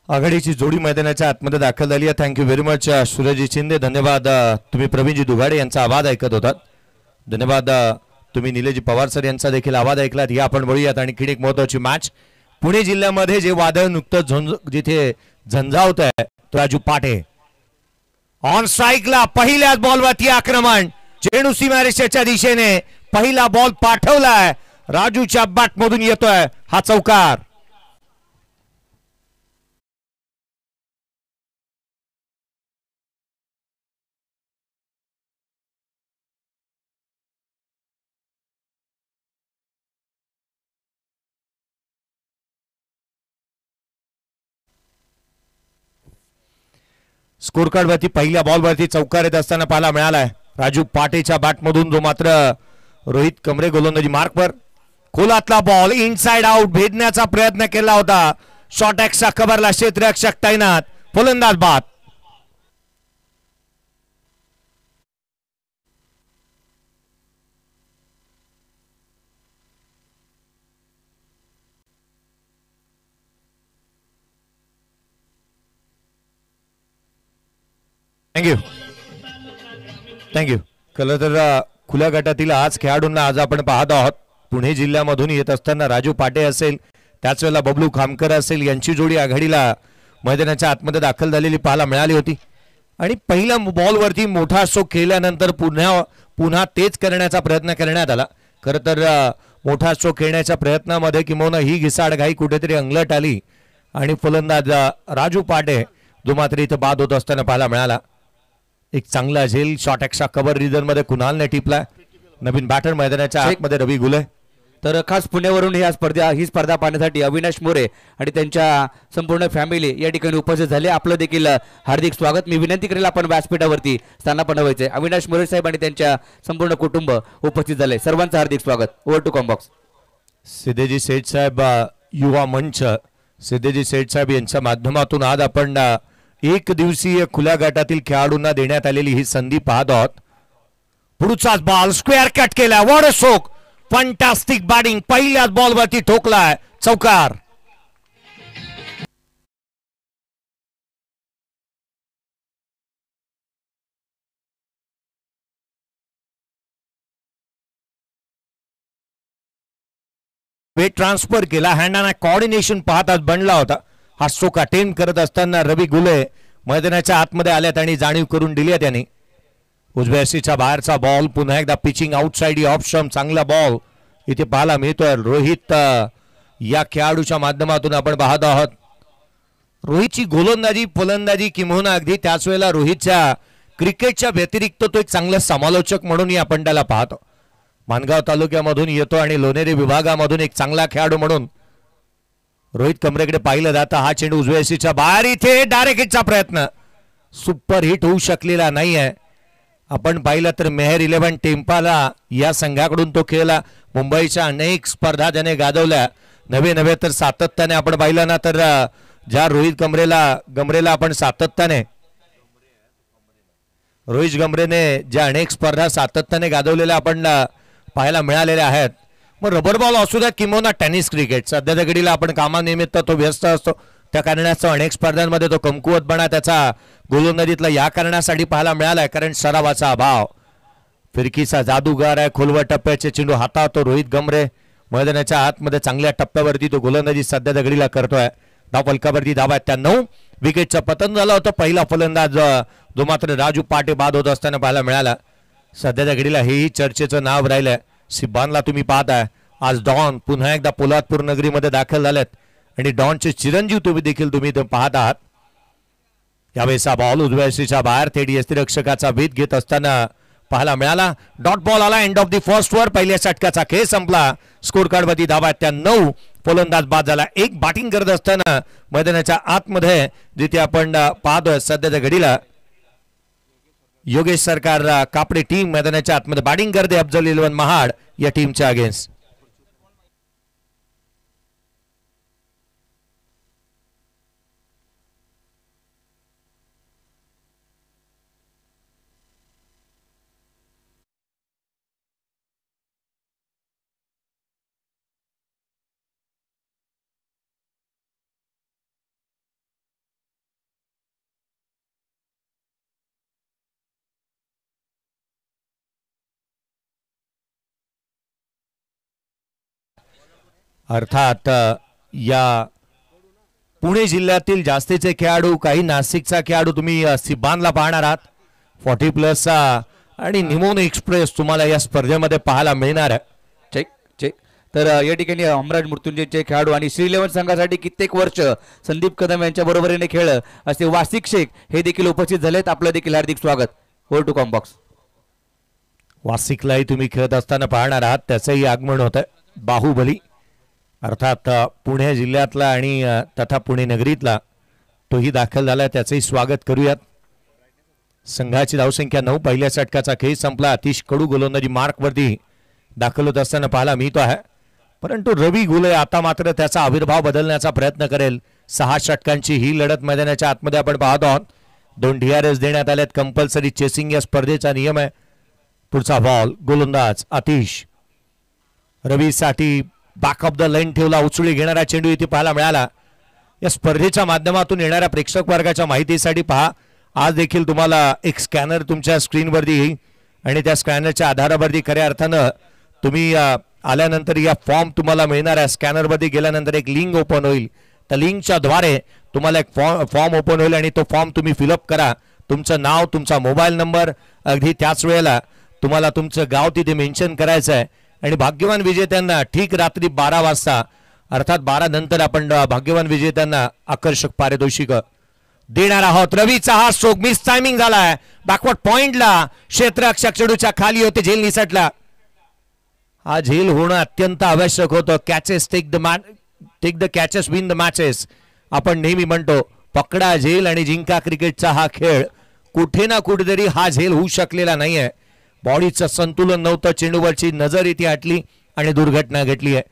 आघाडीची जोडी मैदानाच्या आतमध्ये दाखल झाली आहे. थँक्यू व्हेरी मच सूरजजी शिंदे. धन्यवाद. तुम्ही प्रवीणजी दुगाडे यांचा आवाज ऐकत होतात. धन्यवाद. तुम्ही निलेजी पवार सर यांचा देखील आवाज ऐकलात. या आपण वळूयात आणखी एक महत्त्वाची मॅच. पुणे जिल्ह्यामध्ये जे वादळ नुकतं जिथे झंझावत आहे राजू पाटे ऑन स्ट्राईकला पहिल्याच बॉलवरती आक्रमण. चेंडू सीमारेषेच्या दिशेने पहिला बॉल पाठवलाय. राजूच्या बॅटमधून येतोय हा चौकार. स्कोर कार्ड वरती पहिल्या बॉलवरती चौकार येत असताना पाहायला मिळालाय राजू पाटेच्या बॅटमधून, जो मात्र रोहित कमरे गोलंदाजी मार्कवर. खोलातला बॉल इनसाइड आउट भेदण्याचा प्रयत्न केला होता. शॉर्ट एक्सचा कव्हरला क्षेत्ररक्षक तैनात. फलंदाज बाद. Thank you thank you. खरं तर खुल्या गटातील आज खेळाडूंना आज आपण पाहत आहोत. पुणे जिल्ह्यामधून येत असताना राजू पाटे असेल, त्याच वेळेला बबलू खामकर असेल, यांची जोडी आघाडीला मैदानाच्या आतमध्ये दाखल झालेली पाहायला मिळाली होती. आणि पहिल्या बॉलवरती मोठा स्ट्रोक खेळल्यानंतर पुन्हा तेच करण्याचा प्रयत्न करण्यात आला. खरं तर मोठा स्ट्रोक खेळण्याच्या प्रयत्नामध्ये किंवा ही घिसाडघाई कुठेतरी अंगलट आली आणि फलंदाज राजू पाटे जो मात्र इथं बाद होत असताना पाहायला मिळाला. एक चांगला झेल शॉर्ट एक्सचा कव्हर रिझन मध्ये कुणालने टिपला. नवीन बॅटर मैदानाच्या आतमध्ये रवी गुले. तर खास पुण्यावरून ही स्पर्धा पाहण्यासाठी अविनाश मोरे आणि त्यांच्या संपूर्ण फॅमिली या ठिकाणी उपस्थित झाले. आपलं देखील हार्दिक स्वागत. मी विनंती करेल आपण व्यासपीठावरती स्थानापन्न व्हायचे. अविनाश मोरे साहेब आणि त्यांच्या संपूर्ण कुटुंब उपस्थित झाले. सर्वांचं हार्दिक स्वागत. Over to combox. सिद्धेजी सेठ साहेब युवा मंच, सिद्धेजी सेठ साहेब यांच्या माध्यमातून आज आपण एक दिवसीय खुल्या गटातील खेळाडूंना देण्यात आलेली ही संधी पाहत आहोत. पुढचाच बॉल स्क्वेअर कट केला. What a stroke. Fantastic batting. पहिल्याच बॉलवरती ठोकलाय चौकार. वेट ट्रान्सफर केला. हँडाना कॉर्डिनेशन पाहत आज बनला होता. हा स्ट्रोक अटेम्प्ट करत असताना रवी गुले मैदानाच्या आतमध्ये आल्यात आणि जाणीव करून दिली आहे त्यांनी. उजव्या सीच्या बाहेरचा बॉल पुन्हा एकदा पिचिंग आउटसाइड ऑफ स्टंप. चांगला बॉल इथे पाहायला मिळतोय. रोहित या खेळाडूच्या माध्यमातून आपण पाहत आहोत. रोहितची गोलंदाजी फलंदाजी किंवा अगदी त्याच वेळेला रोहितच्या क्रिकेटच्या व्यतिरिक्त तो एक चांगला समालोचक म्हणूनही आपण त्याला पाहतो. मानगाव तालुक्यामधून येतो आणि लोणेरे विभागामधून एक चांगला खेळाडू म्हणून रोहित कमरेकडे पाहिलं जातं. हा चेंडू उजव्या सीच्या बाहेर. इथे डायरेक्ट हिटचा प्रयत्न सुपर हिट होऊ शकलेला नाहीये. आपण पाहिलं तर मेहर 11 टेम्पाला या संघाकडून तो खेळला. मुंबईच्या अनेक स्पर्धा ज्याने गाजवल्या. नवे तर सातत्याने आपण पाहिलं ना तर ज्या रोहित गमरेला आपण सातत्याने रोहित गमरेने ज्या अनेक स्पर्धा सातत्याने गाजवलेल्या आपण पाहायला मिळालेल्या आहेत. मग रबर बॉल असू द्या किंवा टेनिस क्रिकेट, सध्याच्या घडीला आपण कामानिमित्त तो व्यस्त असतो. त्या कारणास्तव अनेक स्पर्धांमध्ये तो कमकुवतपणा त्याचा गोलंदाजीतला या कारणासाठी पाहायला मिळालाय कारण सरावाचा अभाव. फिरकीचा जादूगार आहे. खोलवर टप्प्याचे चेंडू हाताळतो रोहित गमरे. मैदानाच्या आतमध्ये चांगल्या टप्प्यावरती तो गोलंदाजी सध्याच्या घडीला करतोय. धाव फलकावरती धाव आहेत. त्या 9 विकेटचं पतन झालं होतं. पहिला फलंदाज जो मात्र राजू पाटे बाद होत असताना पाहायला मिळाला. सध्याच्या घडीला हेही चर्चेचं नाव राहिलंय. सिब्बानला तुम्ही पाहताय आज डॉन पुन्हा एकदा पोलादपूर नगरीमध्ये दाखल झालेत आणि डॉनचे चिरंजीव तुम्ही पाहत आहात. यावेळेचा बॉल उजव्या सीच्या बाहेर थेट यष्टिरक्षकाचा भीत घेत असताना पाहायला मिळाला. डॉट बॉल आला. End of the first over. पहिल्या षटकाचा खेळ संपला. स्कोर कार्ड वरती धावा त्या 9. फलंदाज बाद झाला. एक बॅटिंग करत असताना मैदानाच्या आतमध्ये जिथे आपण पाहतोय सध्याच्या घडीला योगेश सरकार कापडे टीम मैदानाच्या आतमध्ये बॅटिंग करते. अफजल 11 महाड या टीमच्या अगेन्स्ट. अर्थात या पुणे जिल्ह्यातील जास्तीचे खेळाडू, काही नाशिकचा खेळाडू तुम्ही सिबानला पाहणार आहात 40+चा आणि निमोन एक्सप्रेस तुम्हाला या स्पर्धेमध्ये पाहायला मिळणार आहे. Check check. तर या ठिकाणी हमराज मृत्युंजयचे खेळाडू आणि श्री 11 संघासाठी कित्येक वर्ष संदीप कदम यांच्या बरोबरीने खेळ असे वासिक शेख हे देखील उपस्थित झालेत. आपलं देखील हार्दिक स्वागत. Over to combox. वासिकलाही तुम्ही खेळत असताना पाहणार आहात, त्याचंही आगमन होतं. बाहुबली अर्थात पुणे जिल्ह्यातला आणि तथा पुणे नगरीतला तोही दाखल झाला, त्याचंही स्वागत करूयात. संघाची धावसंख्या 9. पहिल्या षटकाचा खेळ संपला. अतिश कडू गोलंदाजी मार्कवरती दाखल होत असताना पाहायला मिळतो आहे, परंतु रवी गुले आता मात्र त्याचा आविर्भाव बदलण्याचा प्रयत्न करेल. 6 षटकांची ही लढत मैदानाच्या आतमध्ये आपण पाहतो आहोत. 2 DRS देण्यात आल्यात. कंपल्सरी चेसिंग या स्पर्धेचा नियम आहे. पुढचा बॉल गोलंदाज अतिश. रवीसाठी बॅक ऑफ द लाईन ठेवला. उचळी घेणारा चेंडू इथे पाहायला मिळाला. या स्पर्धेच्या माध्यमातून येणाऱ्या प्रेक्षक वर्गाच्या माहितीसाठी पहा, आज देखील तुम्हाला एक स्कॅनर तुमच्या स्क्रीनवरती येईल आणि त्या स्कॅनरच्या आधारावरती खऱ्या अर्थानं तुम्ही आल्यानंतर या फॉर्म तुम्हाला मिळणार आहे. स्कॅनरवरती गेल्यानंतर एक लिंक ओपन होईल. त्या लिंकच्या द्वारे तुम्हाला एक फॉर्म ओपन होईल आणि तो फॉर्म तुम्ही फिलअप करा. तुमचं नाव, तुमचा मोबाईल नंबर, अगदी त्याच वेळेला तुम्हाला तुमचं गाव तिथे मेन्शन करायचं आहे आणि भाग्यवान विजेत्यांना ठीक रात्री 12 वाजता अर्थात 12 नंतर आपण भाग्यवान विजेत्यांना आकर्षक पारितोषिक देणार आहोत. रवीचा हा स्ट्रोक मिस टायमिंग झालाय. बॅकवर्ड पॉइंटला क्षेत्ररक्षक चेंडूच्या खाली होते, झेल निसटला. हा झेल होणं अत्यंत आवश्यक होतं. Catches take the catches win the matches आपण नेहमी म्हणतो. पकडा झेल आणि जिंका क्रिकेटचा हा खेळ. कुठे ना कुठेतरी हा झेल होऊ शकलेला नाहीये. बॉडीचं संतुलन नव्हतं, चेंडूवरची नजर इथे हटली आणि दुर्घटना घडली आहे.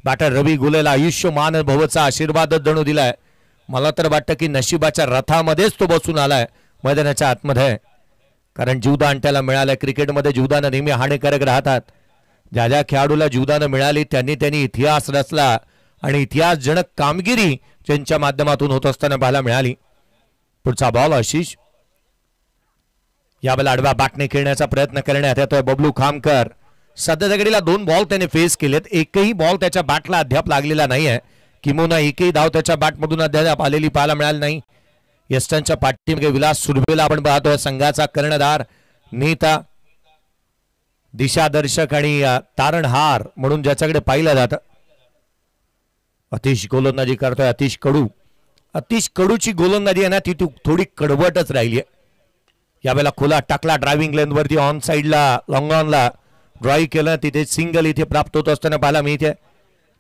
बॅटर रवी गुलेला आयुष्यमान भवचा आशीर्वादच जणू दिलाय. मला तर वाटतं की नशिबाच्या रथामध्येच तो बसून आलाय मैदानाच्या आतमध्ये, कारण जीवदान त्याला मिळालंय. क्रिकेटमध्ये जीवदान नेहमी हानिकारक राहतात. ज्या ज्या खेळाडूला जीवदान मिळाली त्यांनी इतिहास रचला आणि इतिहासजनक कामगिरी त्यांच्या माध्यमातून होत असताना पाहायला मिळाली. पुढचा बॉल आशिष. यावेळेला आडव्या बॅटने खेळण्याचा प्रयत्न करण्यात येतोय बबलू खामकर. सध्याच्या घडीला 2 बॉल त्याने फेस केलेत. एकही बॉल त्याच्या बॅटला अद्याप लागलेला नाहीये. किमोना एकही धाव त्याच्या बॅटमधून अद्याप आलेली पाहायला मिळाली नाही. यस्टनच्या पाठीमागे विलास सुर्वेला आपण पाहतोय, संघाचा कर्णधार, नेता, दिशादर्शक आणि तारणहार म्हणून ज्याच्याकडे पाहिलं जातं. अतिश गोलंदाजी करतोय अतिश कडू. अतिश कडूची गोलंदाजी आहे ना ती थोडी कडवटच राहिली आहे. यावेळेला खुला टाकला ड्रायव्हिंग लेन वरती, ऑन साइडला लॉंग ऑनला ड्राईव्ह केलं. तिथे सिंगल इथे प्राप्त होत असताना पाहायला मिळते.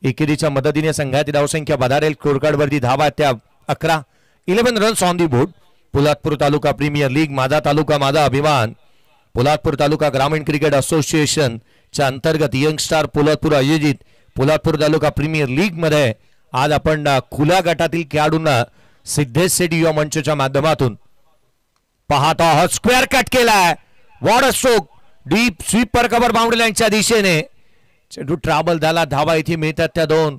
एकेरीच्या मदतीने संघाची धावसंख्या वधारेल. स्कोरकार्डवरती धावा त्या 11. 11 runs on the board. Poladpur Taluka premier league, माझा तालुका माझा अभिमान, पोलादपूर तालुका ग्रामीण क्रिकेट असोसिएशनच्या अंतर्गत यंगस्टार पोलादपूर आयोजित पोलादपूर तालुका प्रीमियर लीग मध्ये आज आपण खुल्या गटातील खेळाडूंना सिद्धेश शेठ युवा मंचच्या माध्यमातून पाहतो आहोत. स्क्वेअर कट केलाय. What a stroke. Deep sweeper cover boundary लाईनच्या दिशेने चेंडू ट्रॅव्हल झाला. धावा इथे मिळतात त्या 2.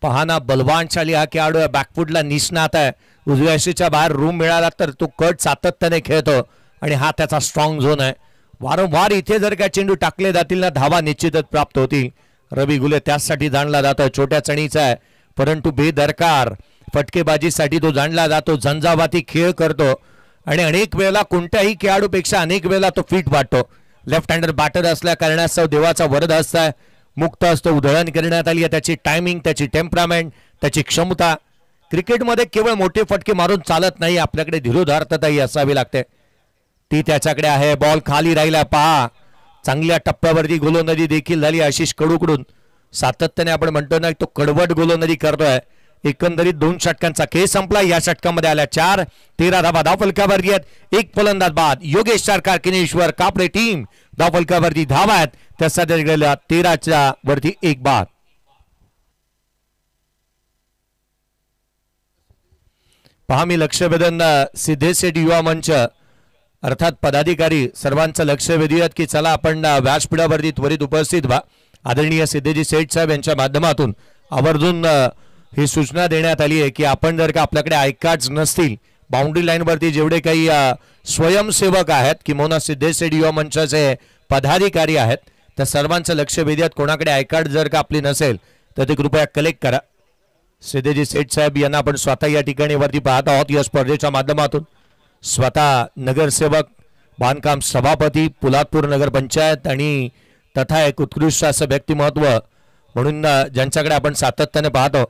पहाना बलवानशाली हा खेळाडू आहे. बॅकफुटला निष्णात आहे. उजव्या अशीच्या बाहेर रूम मिळाला तर तो कट सातत्याने खेळतो आणि हा त्याचा स्ट्रॉंग झोन आहे. वारंवार इथे जर का चेंडू टाकले जातील ना धावा निश्चितच प्राप्त होतील. रवी गुले त्यासाठी जाणला जातो. छोट्या चणीचा आहे परंतु बेदरकार फटकेबाजीसाठी तो जाणला जातो. झंझावाती खेळ करतो आणि अनेक वेळेला कोणत्याही खेळाडूपेक्षा अनेक वेळेला तो फिट वाटतो. लेफ्ट हँडर बॅटर असल्या कारणास्तव देवाचा वरद असताय. मुक्त असतो. उधळण करण्यात आली आहे. त्याची टायमिंग, त्याची टेम्परामेंट, त्याची क्षमता. क्रिकेटमध्ये केवळ मोठे फटके मारून चालत नाही, आपल्याकडे धीरोधार्तताही असावी लागते. ती त्याच्याकडे आहे. बॉल खाली राहिला. पहा चांगल्या टप्प्यावरती गोलंदाजी देखील झाली आशिष कडूकडून. सातत्याने आपण म्हणतो ना तो कडवट गोलंदाजी करतोय. एकंदरीत 2 षटकांचा खेळ संपला. या षटकामध्ये आल्या 4. 13 धावा धावफलकावरती आहेत. 1 फलंदाज बाद. योगेश सरकार, किनेश्वर कापडे टीम धावफलकावरती धावा आहेत. त्या सध्या गेल्या 13च्या वरती 1 बाद. पहा मी लक्ष वेधन सिद्धेश शेठ युवा मंच अर्थात पदाधिकारी सर्वांचं लक्ष वेधूयात की चला आपण व्यासपीठावरती त्वरित उपस्थित व्हा. आदरणीय सिद्धेजी शेठ साहेब यांच्या माध्यमातून आवर्जून ही सूचना देण्यात आली आहे की आपण जर का आपल्याकडे आय कार्ड्स नसतील, बाउंड्री लाईनवरती जेवढे काही स्वयंसेवक आहेत किंवा सिद्धेश शेठ युवा मंचाचे पदाधिकारी आहेत त्या सर्वांचं लक्ष वेधूयात. कोणाकडे आय कार्ड जर का आपली नसेल तर ते कृपया कलेक्ट करा. श्रीदेजी सेठ साहेब यांना आपण स्वतः या ठिकाणी वरती पाहत आहोत या स्पर्धेच्या माध्यमातून. स्वतः नगरसेवक, बांधकाम सभापती, पोलादपूर नगरपंचायत आणि तथा एक उत्कृष्ट असं व्यक्तिमत्व म्हणून ज्यांच्याकडे आपण सातत्याने पाहतो,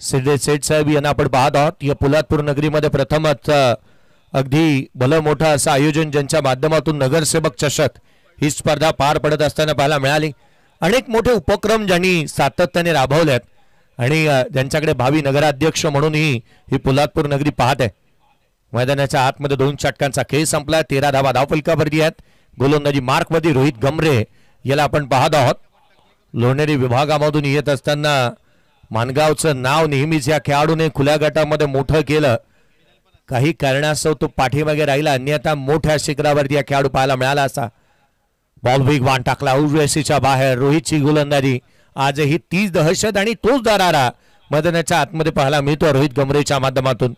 श्रीदेवी सेठ साहेब यांना आपण पाहत आहोत. या पोलादपूर नगरीमध्ये प्रथमच अगदी भलं मोठं असं आयोजन ज्यांच्या माध्यमातून नगरसेवक चषक ही स्पर्धा पार पडत असताना पाहायला मिळाली. अनेक मोठे उपक्रम ज्यांनी सातत्याने राबवलेत आणि ज्यांच्याकडे भावी नगराध्यक्ष म्हणूनही ही पोलादपूर नगरी पाहत आहे. मैदानाच्या आतमध्ये 2 षटकांचा खेळ संपला. 13 धावा धावफलकावरती आहेत. गोलंदाजी मार्कमध्ये रोहित गमरे याला आपण पाहत आहोत. लोणेरी विभागामधून येत असताना मानगावचं नाव नेहमीच या खेळाडूने खुल्या गटामध्ये मोठं केलं. काही कारणास्तव तो पाठीमागे राहिला, अन्यथा मोठ्या शिखरावरती या खेळाडू पाहायला मिळाला असा. बॉल वेगवान टाकला उजव्याशीच्या बाहेर. रोहितची गोलंदाजी आजही तीच दहशत आणि तोच दरारा मैदानाच्या आतमध्ये पाहायला मिळतो रोहित गमरेच्या माध्यमातून.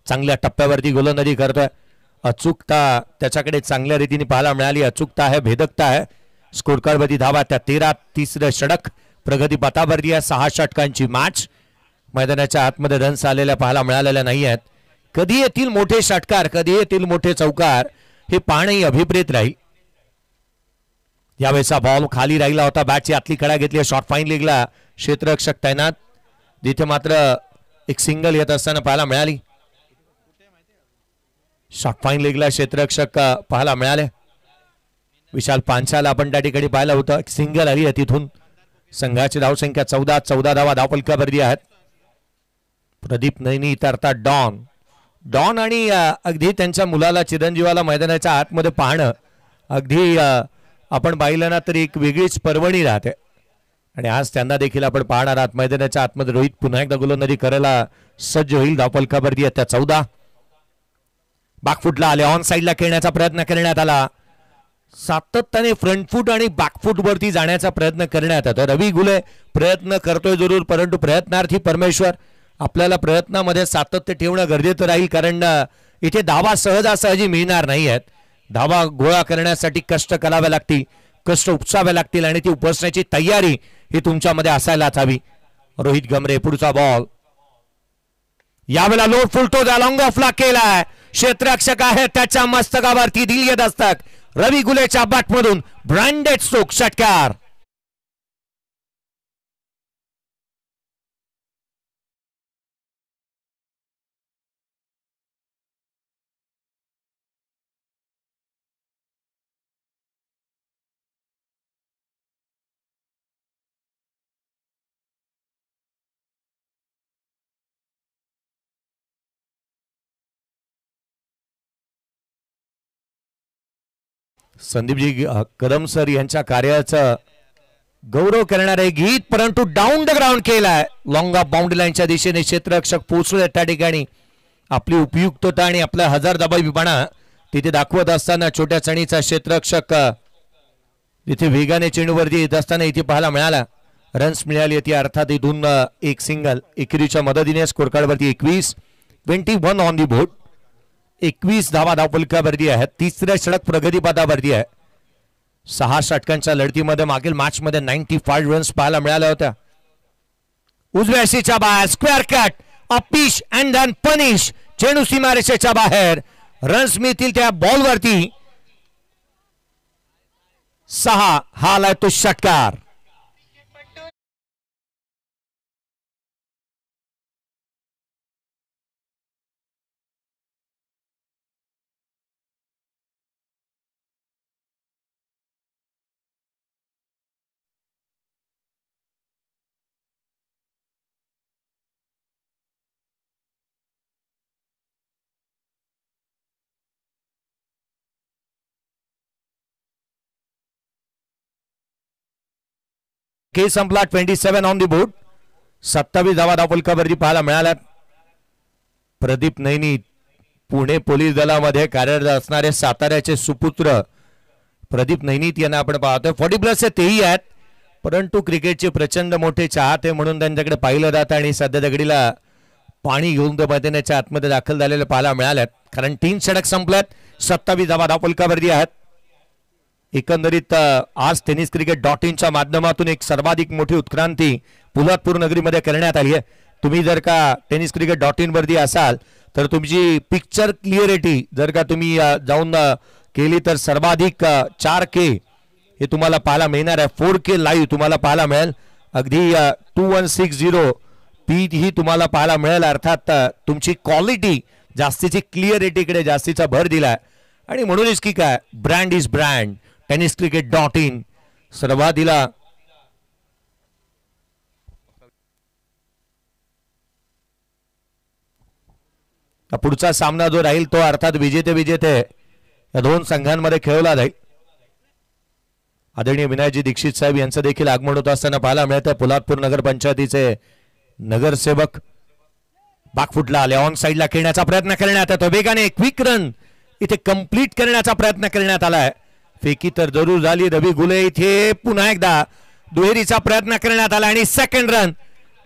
चांगल्या टप्प्यावरती गोलंदाजी करतोय. अचूकता त्याच्याकडे चांगल्या रीतीने पाहायला मिळाली. अचूकता आहे, भेदकता आहे. स्कोर कार्डवरती धावा त्या 13. तिसरं षटक प्रगती पथावरती आहे. 6 षटकांची मॅच. मैदानाच्या आतमध्ये रन्स आलेल्या पाहायला मिळालेल्या नाही आहेत. कधी येतील मोठे षटकार, कधी येतील मोठे चौकार, हे पाहणंही अभिप्रेत राहील. यावेळेचा बॉल खाली राहिला होता. बॅटची आतली कडा घेतली. शॉर्ट फाईन लीगला क्षेत्ररक्षक तैनात. तिथे मात्र एक सिंगल येत असताना पाहायला मिळाली. शॉर्ट फाईन लीगला क्षेत्ररक्षक पाहायला मिळाले. विशाल पांचाला आपण त्या ठिकाणी पाहिलं होतं. सिंगल आली आहे तिथून. संघाची धावसंख्या 14 धावा धावफलकावरती आहेत. प्रदीप नैनी अर्थात डॉन आणि अगदी त्यांच्या मुलाला चिरंजीवाला मैदानाच्या आतमध्ये पाहणं अगदी आपण पाहिलं ना तरी एक वेगळीच पर्वणी राहते. आणि आज त्यांना देखील आपण पाहणार आहात. मैदानाच्या आतमध्ये रोहित पुन्हा एकदा गोलंदाजी करायला सज्ज होईल. धावफलकावरती त्या 14. बॅकफुटला आले. ऑन साईडला खेळण्याचा प्रयत्न करण्यात आला. सातत्याने फ्रंट फूट आणि बॅकफूट वरती जाण्याचा प्रयत्न करण्यात येतो. रवी गुले प्रयत्न करतोय जरूर, परंतु प्रयत्नार्थी परमेश्वर. आपल्याला प्रयत्नामध्ये सातत्य ठेवणं गरजेचं राहील, कारण इथे धावा सहजासहजी मिळणार नाही आहेत. धावा गोळा करण्यासाठी कष्ट करावे लागतील, कष्ट उपसावे लागतील आणि ती उपसण्याची तयारी ही तुमच्यामध्ये असायलाच हवी. रोहित गमरे पुढचा बॉल. यावेळेला लोड फुलतो. लॉंग ऑफला केलाय. क्षेत्ररक्षक आहे त्याच्या मस्तकावरती दिल्ली दस्तक. रवी गुलेच्या बॅटमधून ब्रँडेड स्ट्रोक षटकार. संदीपजी कदम सर यांच्या कार्याचं गौरव करणारे गीत, परंतु डाऊन द ग्राउंड केलाय. लॉंग ऑफ बाउंड्री लाईनच्या दिशेने क्षेत्ररक्षक पोहोचले त्या ठिकाणी. आपली उपयुक्तता आणि आपला हजरजबाबीपणा तिथे दाखवत असताना छोट्या चणीचा क्षेत्ररक्षक तिथे वेगाने चेंडूवरती येत असताना इथे पाहायला मिळाला. रन्स मिळाली होती, अर्थात इथून एक सिंगल. एकेरीच्या मदतीने स्कोर कार्डवरती 21 ऑन दी बोर्ड. 21 धावा धावफलकावरती आहेत. तिसऱ्या षटक प्रगतीपथावरती आहे. 6 षटकांच्या लढतीमध्ये मागील मॅच मध्ये 95 रन्स पाहायला मिळाल्या होत्या. उजव्या शीच्या बाहेर स्क्वेअर कट, अपिश अँड देन पनिश. चेंडू सीमारेषेच्या बाहेर. रन्स मिळतील त्या बॉलवरती. 6 हा आलाय तो षटकार. के संपला. 27 ऑन दी बोर्ड. 27 धावा धावफलकावरती पाहायला मिळाल्यात. प्रदीप नैनी पुणे पोलीस दलामध्ये कार्यरत असणारे साताऱ्याचे सुपुत्र प्रदीप नैनीत यांना आपण पाहतोय. 40+ तेही आहेत, परंतु क्रिकेटचे प्रचंड मोठे चाहते म्हणून त्यांच्याकडे पाहिलं जातं आणि सध्या दगडीला पाणी घेऊन ते मैदानाच्या आतमध्ये दाखल झालेले पाहायला मिळाल्यात. कारण 3 षटक संपल्यात. 27 धावा धावफलकावरती आहेत. एकंदरीत आज टेनिस क्रिकेट .inच्या माध्यमातून एक सर्वाधिक मोठी उत्क्रांती पोलादपूर नगरीमध्ये करण्यात आली आहे. तुम्ही जर का tenniscricket.in वरती असाल तर तुमची पिक्चर क्लिअरिटी जर का तुम्ही जाऊन केली तर सर्वाधिक 4K हे तुम्हाला पाहायला मिळणार आहे. 4K लाईव्ह तुम्हाला पाहायला मिळेल. अगदी 2160p ही तुम्हाला पाहायला मिळेल. अर्थात तुमची क्वालिटी जास्तीची क्लिअरिटीकडे जास्तीचा भर दिलाय आणि म्हणूनच की काय ब्रँड इज ब्रँड. tenniscricket.in सर्वाधिला पुढचा सामना जो राहील तो अर्थात विजेते या दोन संघांमध्ये खेळवला जाईल. आदरणीय विनायकजी दीक्षित साहेब यांचं देखील आगमन होत असताना पाहायला मिळतं. पोलादपूर नगरपंचायतीचे नगरसेवक बाकफुटला आले. ऑन साईडला खेळण्याचा प्रयत्न करण्यात येतो. वेगाने क्विक रन इथे कंप्लीट करण्याचा प्रयत्न करण्यात आलाय. फेकी तर जरूर झाली. रवी गुले इथे पुन्हा एकदा दुहेरीचा प्रयत्न करण्यात आला आणि सेकंड रन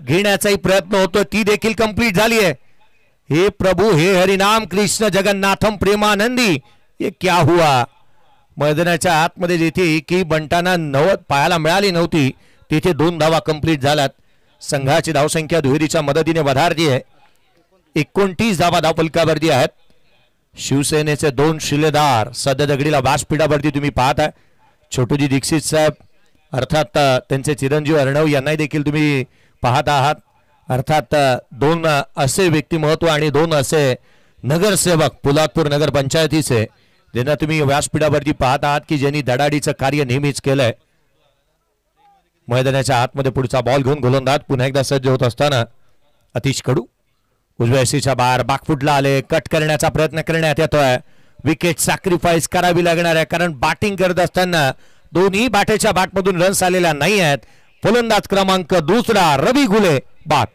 घेण्याचाही प्रयत्न होतो. ती देखील कंप्लीट झाली आहे. हे प्रभू हे हरिनाम कृष्ण जगन्नाथम प्रेमानंदी ये क्या हुआ. मैदानाच्या आतमध्ये जिथे की बंटाना 90 पाहायला मिळाली नव्हती तिथे 2 धावा कंप्लीट झाल्यात. संघाची धावसंख्या दुहेरीच्या मदतीने वधारली आहे. 29 धावा धावफलकावरती आहेत. शिवसेनेचे 2 शिलेदार सध्या दगडीला व्यासपीठावरती तुम्ही पाहताय. छोटूजी दीक्षित साहेब अर्थात त्यांचे चिरंजीव अर्णव यांनाही देखील तुम्ही पाहत आहात. अर्थात 2 असे व्यक्तिमत्व आणि 2 असे नगरसेवक पोलादपूर नगरपंचायतीचे ज्यांना तुम्ही व्यासपीठावरती पाहत आहात की ज्यांनी धडाडीचं कार्य नेहमीच केलंय. मैदानाच्या आतमध्ये पुढचा बॉल घेऊन गोलंदाज पुन्हा एकदा सज्ज होत असताना अतिश कडू उजव्या एसीच्या बाहेर बाकफुटला आले. कट करण्याचा प्रयत्न करण्यात येतोय. विकेट सॅक्रिफाईस करावी लागणार आहे कारण बॅटिंग करत असताना दोन्ही बॅटेच्या बॅटमधून रन्स आलेल्या नाही आहेत. फलंदाज क्रमांक 2 रवी गुले बाद.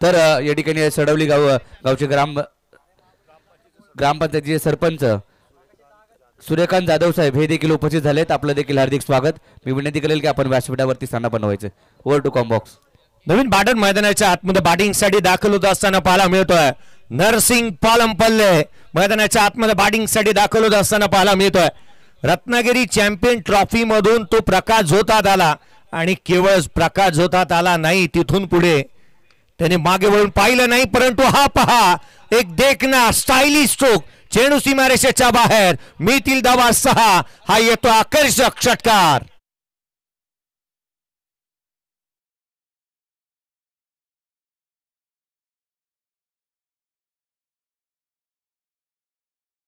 तर या ठिकाणी सडवली गावचे ग्रामपंचायतीचे सरपंच सूर्यकांत जाधव साहेब हे देखील उपस्थित झालेत. आपलं देखील हार्दिक स्वागत. मी विनंती करेल की आपण व्यासपीठावरती स्थान बनवायचे. Over to combox. नवीन बॅटर मैदानाच्या आतमध्ये बॅटिंगसाठी दाखल होत असताना पाहायला मिळतोय. नरसिंग पालमपल्ले मैदानाच्या आतमध्ये बॅटिंगसाठी दाखल होत असताना पाहायला मिळतोय. रत्नागिरी चॅम्पियन ट्रॉफी मधून तो प्रकाश झोतात आला आणि केवळ प्रकाश झोतात आला नाही तिथून पुढे त्याने मागे वळून पाहिलं नाही. परंतु हा पहा एक देखना स्टायलिश स्ट्रोक चेंडू सीमारेषेच्या बाहेर मिळतील धावा 6. हा येतो आकर्षक षटकार.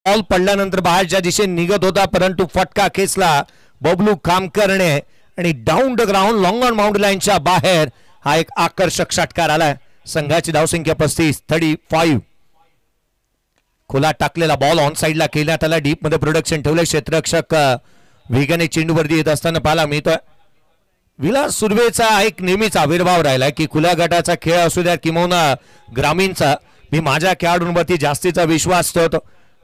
बॉल पडल्यानंतर बाहेरच्या दिशेने निघत होता परंतु फटका खेचला बबलू कामकरने आणि down the ground long on boundary लाईनच्या बाहेर हा एक आकर्षक षटकार आलाय. संघाची धावसंख्या 35. खोला टाकलेला बॉल ऑन साइडला केल्यात आला. डीप मध्ये प्रोडक्शन ठेवले. क्षेत्ररक्षक वेगाने चेंडूवरती येत असताना पाहायला मिळतोय. विलास सुर्वेचा एक नेहमीच आविर्भाव राहिला की खुल्या गटाचा खेळ असू द्या किंवा ग्रामीणचा मी माझ्या खेळाडूंवरती जास्तीचा विश्वास ठेवतो.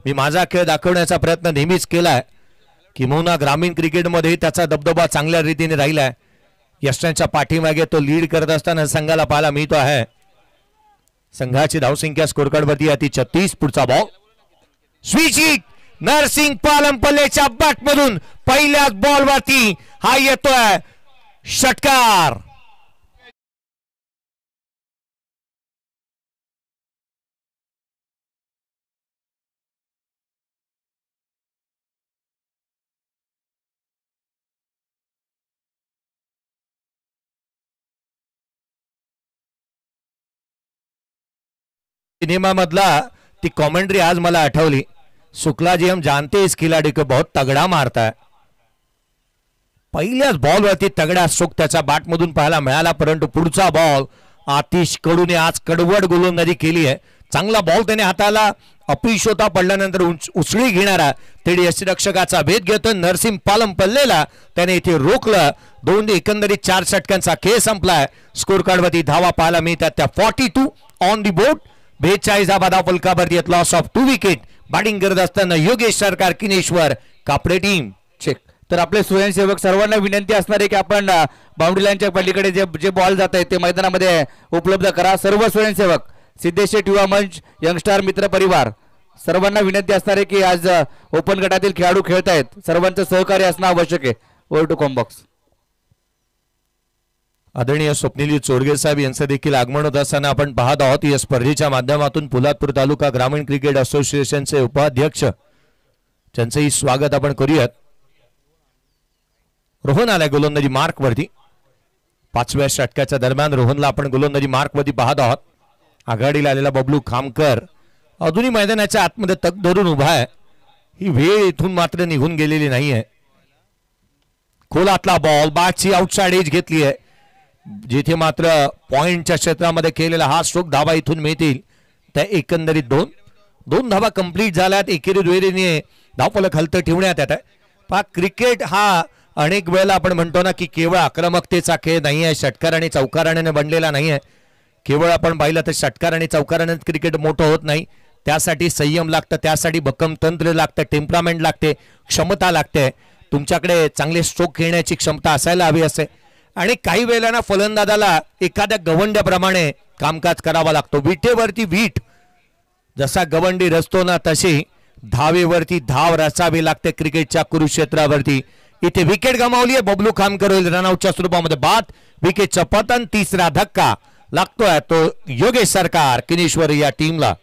मी माझा खेळ दाखवण्याचा प्रयत्न नेहमीच केलाय. किंवा ग्रामीण क्रिकेटमध्ये त्याचा दबदबा चांगल्या रीतीने राहिलाय. यष्टांच्या पाठीमागे तो लीड करत असताना संघाला पाहायला मिळतो आहे. संघाची धावसंख्या स्कोरकार्डवरती आहे ती 36. पुढचा बॉल स्विच हिट नरसिंग पालमपल्लेच्या बॅटमधून पहिल्याच बॉलवरती हा येतोय षटकार. सिनेमामधला ती कॉमेंट्री आज मला आठवली. शुक्ला जी हम जानते इस खिलाड़ी को बहुत तगड़ा मारता है. पहिल्याच बॉलवरती तगडा स्ट्रोक त्याच्या बॅटमधून पाहायला मिळाला परंतु पुढचा बॉल आतिश कडूने आज कडवड गोलंदाजी केली आहे. चांगला बॉल त्याने हाताला अपयश होता पडल्यानंतर उसळी घेणारा तेडी यष्टिरक्षकाचा भेद घेतो. नरसिंग पालमपल्लेला त्याने इथे रोखलं. 2 एकंदरीत 4 षटकांचा खेळ संपलाय. स्कोर कार्डवरती धावा पाहायला मिळतात त्या 42 ऑन दी बोर्ड. 42 धावा फलकावरती आहेत. Loss of 2 wicket. बॅटिंग करत असताना योगेश सरकार, किनेश्वर कापडे टीम. चेक. तर आपले स्वयंसेवक सर्वांना विनंती असणार आहे की आपण बाउंड्री लाईनच्या पलीकडे जे बॉल जात आहेत ते मैदानामध्ये उपलब्ध करा. सर्व स्वयंसेवक, सिद्धेश शेठ युवा मंच, यंगस्टार मित्र परिवार सर्वांना विनंती असणार आहे की आज ओपन गटातील खेळाडू खेळत आहेत, सर्वांचं सहकार्य असणं आवश्यक आहे. Over to combox. आदरणीय स्वप्नील चोरगे साहेब यांचं देखील आगमन होत असताना आपण पाहत आहोत. या स्पर्धेच्या माध्यमातून पोलादपूर तालुका ग्रामीण क्रिकेट असोसिएशनचे उपाध्यक्ष, त्यांचंही स्वागत आपण करूयात. रोहन आलाय गोलंदाजी मार्क वरती. 5व्या षटकाच्या दरम्यान रोहनला आपण गोलंदाजी मार्क वरती पाहत आहोत. आघाडीला आलेला बबलू खामकर अजूनही मैदानाच्या आतमध्ये तग धरून उभा आहे. ही वेळ इथून मात्र निघून गेलेली नाहीये. खोलातला बॉल, बॅटची आउटसाइड एज घेतली आहे, जिथे मात्र पॉइंटच्या क्षेत्रामध्ये केलेला हा स्ट्रोक धावा इथून मिळतील. त्या एकंदरीत दोन धावा कंप्लीट झाल्यात. एकेरी दुहेरीने धावफलक हलतं ठेवण्यात येत आहे. पहा, क्रिकेट हा अनेक वेळेला आपण म्हणतो ना की केवळ आक्रमकतेचा खेळ नाही आहे, षटकार आणि चौकाराने बनलेला नाही आहे. केवळ आपण पाहिलं तर षटकार आणि चौकाराने क्रिकेट मोठं होत नाही. त्यासाठी संयम लागतं, त्यासाठी भक्कम तंत्र लागतं, टेम्परामेंट लागते, क्षमता लागते. तुमच्याकडे चांगले स्ट्रोक खेळण्याची क्षमता असायला हवी असते. आणि काही वेळेला ना फलंदाजाला एखाद्या गवंड्याप्रमाणे कामकाज करावा लागतो. विटेवरती वीट जसा गवंडी रचतो ना, तशी धावेवरती धाव रचावी लागते क्रिकेटच्या कुरुक्षेत्रावरती. इथे विकेट गमावली आहे. बबलू खामकर होईल रनआउटच्या स्वरूपामध्ये बाद. विकेटचं पतन. तिसरा धक्का लागतोय तो योगेश सरकार, किनेश्वर या टीमला.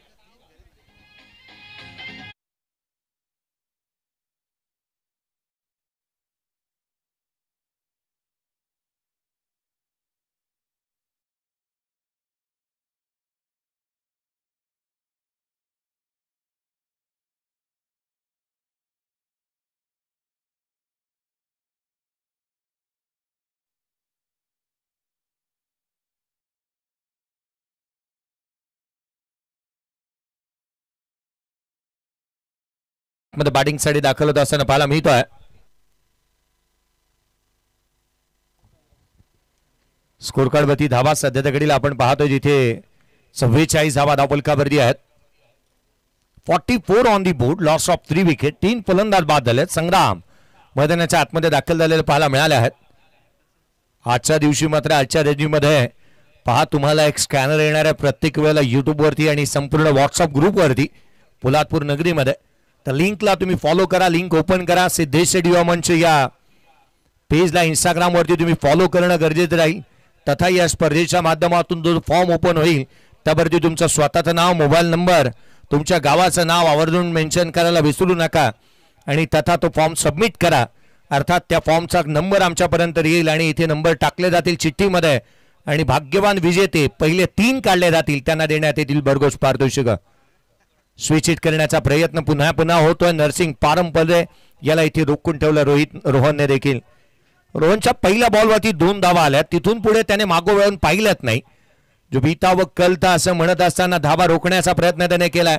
मध्ये बॅटिंग साठी दाखल होत असताना पाहायला मिळतोय. स्कोर कार्ड वरती धावा सध्याच्या घडीला आपण पाहतोय, जिथे 44 धावा धावफलकावरती आहेत. 44 on the board. Loss of 3 wicket. 3 फलंदाज बाद झालेत. संग्राम मैदानाच्या आतमध्ये दाखल झालेले पाहायला मिळाले आहेत. आजच्या दिवशी मात्र आजच्या रेजिमध्ये पहा, तुम्हाला एक स्कॅनर येणार आहे प्रत्येक वेळेला युट्यूब वरती आणि संपूर्ण व्हॉट्सअप ग्रुप वरती पोलादपूर नगरीमध्ये. तर लिंकला तुम्ही फॉलो करा, लिंक ओपन करा. सिद्धेश शेठ युवा मंच या पेजला इंस्टाग्राम वरती तुम्ही फॉलो करणं गरजेचं राहील. तथा या स्पर्धेच्या माध्यमातून जो फॉर्म ओपन होईल त्यावरती तुमचं स्वतःचं नाव, मोबाईल नंबर, तुमच्या गावाचं नाव आवर्जून मेन्शन करायला विसरू नका. आणि तथा तो फॉर्म सबमिट करा. अर्थात त्या फॉर्मचा नंबर आमच्यापर्यंत येईल आणि इथे नंबर टाकले जातील चिठ्ठीमध्ये. आणि भाग्यवान विजेते पहिले 3 काढले जातील, त्यांना देण्यात येतील भरघोस पारितोषिक. स्विच हिट करण्याचा प्रयत्न पुन्हा होतोय. नरसिंग पारंपरे याला इथे रोखून ठेवलं रोहनने देखील. रोहनच्या पहिल्या बॉलवरती 2 धावा आल्या. तिथून पुढे त्याने मागोवळून पाहिलंच नाही. जो भीता व कलता असं म्हणत असताना धावा रोखण्याचा प्रयत्न त्याने केलाय.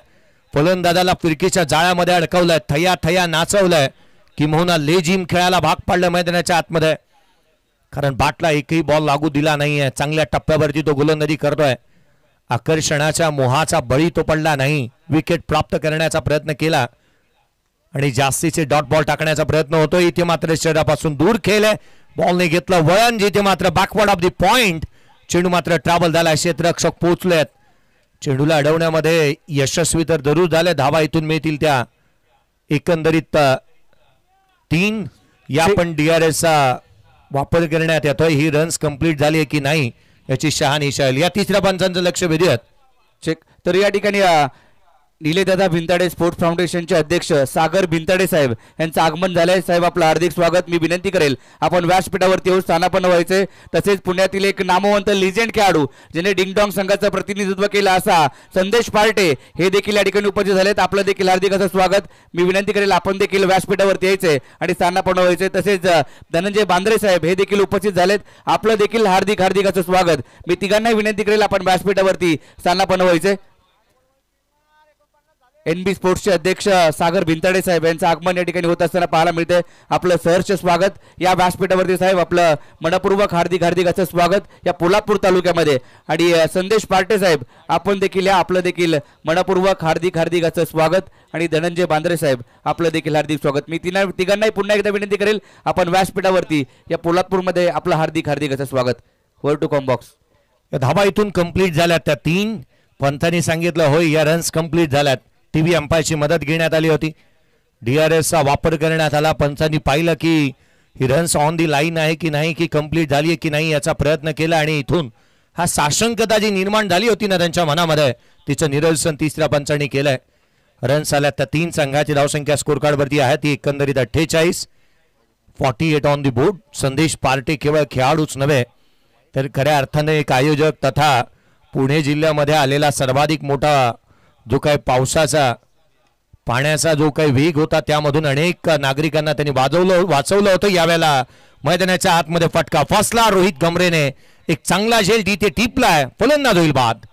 फलंदाजाला फिरकीच्या जाळ्यामध्ये अडकवलंय, थया नाचवलंय, किंबहुना लेझिम खेळायला भाग पाडलं मैदानाच्या आतमध्ये. कारण बाटला एकही बॉल लागू दिला नाहीये. चांगल्या टप्प्यावरती तो गोलंदाजी करतोय. आकर्षणाच्या मोहाचा बळी तो पडला नाही. विकेट प्राप्त करण्याचा प्रयत्न केला आणि जास्तीचे डॉट बॉल टाकण्याचा प्रयत्न होतो. इथे मात्र शरीरापासून दूर खेळले. बॉलने घेतलं वळण, जिथे मात्र बॅकवर्ड ऑफ द पॉइंट चेंडू मात्र ट्रॅव्हल झाला. क्षेत्ररक्षक पोहोचलेत. चेंडूला अडवण्यामध्ये यशस्वी तर जरूर झाले. धावा इथून मिळतील त्या एकंदरीत 3. या पण DRSचा वापर करण्यात येतोय. ही रन्स कंप्लीट झाली आहे की नाही याची शहानिशा आहे. या तिसऱ्या पंचांचं लक्ष वेधूयात. चेक. तर या ठिकाणी निलेदादा भिंताडे स्पोर्ट्स फाउंडेशनचे अध्यक्ष सागर भिंताडे साहेब यांचं आगमन झालंय. साहेब, आपलं हार्दिक स्वागत. मी विनंती करेल आपण व्यासपीठावरती येऊन स्थानापन्न व्हायचे. तसेच पुण्यातील एक नामवंत लिजेंड खेळाडू ज्याने डिंगडॉंग संघाचं प्रतिनिधित्व केलं असा संदेश पार्टे हे देखील या ठिकाणी उपस्थित झालेत. आपलं देखील हार्दिक असं स्वागत. मी विनंती करेल आपण देखील व्यासपीठावरती यायचे आणि स्थानापन्न व्हायचे. तसेच धनंजय बांद्रे साहेब हे देखील उपस्थित झालेत. आपलं देखील हार्दिक असं स्वागत. मी तिघांनाही विनंती करेल आपण व्यासपीठावरती स्थानापन्न व्हायचे. NB स्पोर्ट्सचे अध्यक्ष सागर भिंताडे साहेब यांचं आगमन या ठिकाणी होत असताना पाहायला मिळते. आपलं सहर्ष स्वागत या व्यासपीठावरती साहेब. आपलं मनपूर्वक हार्दिक हार्दिक असं स्वागत या पोलादपूर तालुक्यामध्ये. आणि संदेश पार्टे साहेब आपण देखील या, आपलं देखील मनपूर्वक हार्दिक हार्दिक असं स्वागत. आणि धनंजय बांद्रे साहेब आपलं देखील हार्दिक स्वागत. मी तिघांनाही पुन्हा एकदा विनंती करेल, आपण व्यासपीठावरती या पोलादपूरमध्ये आपलं हार्दिक हार्दिक असं स्वागत. वर टू कॉम्बॉक्स. धाबा इथून कंप्लीट झाल्यात त्या 3. पंथांनी सांगितलं होय या रन्स कंप्लीट झाल्यात. टीव्ही अंपायरची मदत घेण्यात आली होती. DRSचा वापर करण्यात आला. पंचांनी पाहिलं की he runs on the line आहे की नाही, की कंप्लीट झाली आहे की नाही याचा प्रयत्न केला. आणि इथून हा साशंकता जी निर्माण झाली होती ना त्यांच्या मनामध्ये, तिचं निरसन तिसऱ्या पंचांनी केलंय. रन्स आल्यात त्या 3 संघाची धावसंख्या स्कोर कार्डवरती आहे ती एकंदरीत 48. 48 ऑन दी बोर्ड. संदेश पार्टे केवळ खेळाडूच नव्हे तर खऱ्या अर्थाने एक आयोजक तथा पुणे जिल्ह्यामध्ये आलेला सर्वाधिक मोठा जो काही पावसाचा पाण्याचा जो काही वेग होता त्यामधून अनेक नागरिकांना त्यांनी वाचवलं होतं. यावेळेला मैदानाच्या आतमध्ये फटका फसला. रोहित गमरेने एक चांगला झेल तिथे टिपलाय. फलंदाज होईल बाद.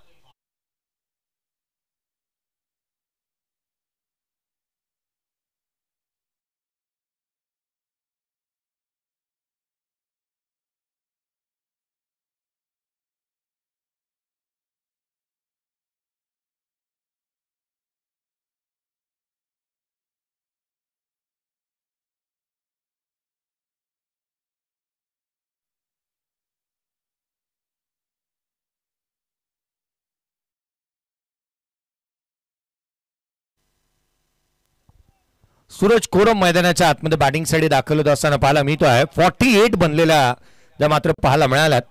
सूरज कोरम मैदानाच्या आतमध्ये बॅटिंगसाठी दाखल होत असताना पाहायला मिळतो आहे. 48 बनलेल्या ज्या मात्र पाहायला मिळाल्यात.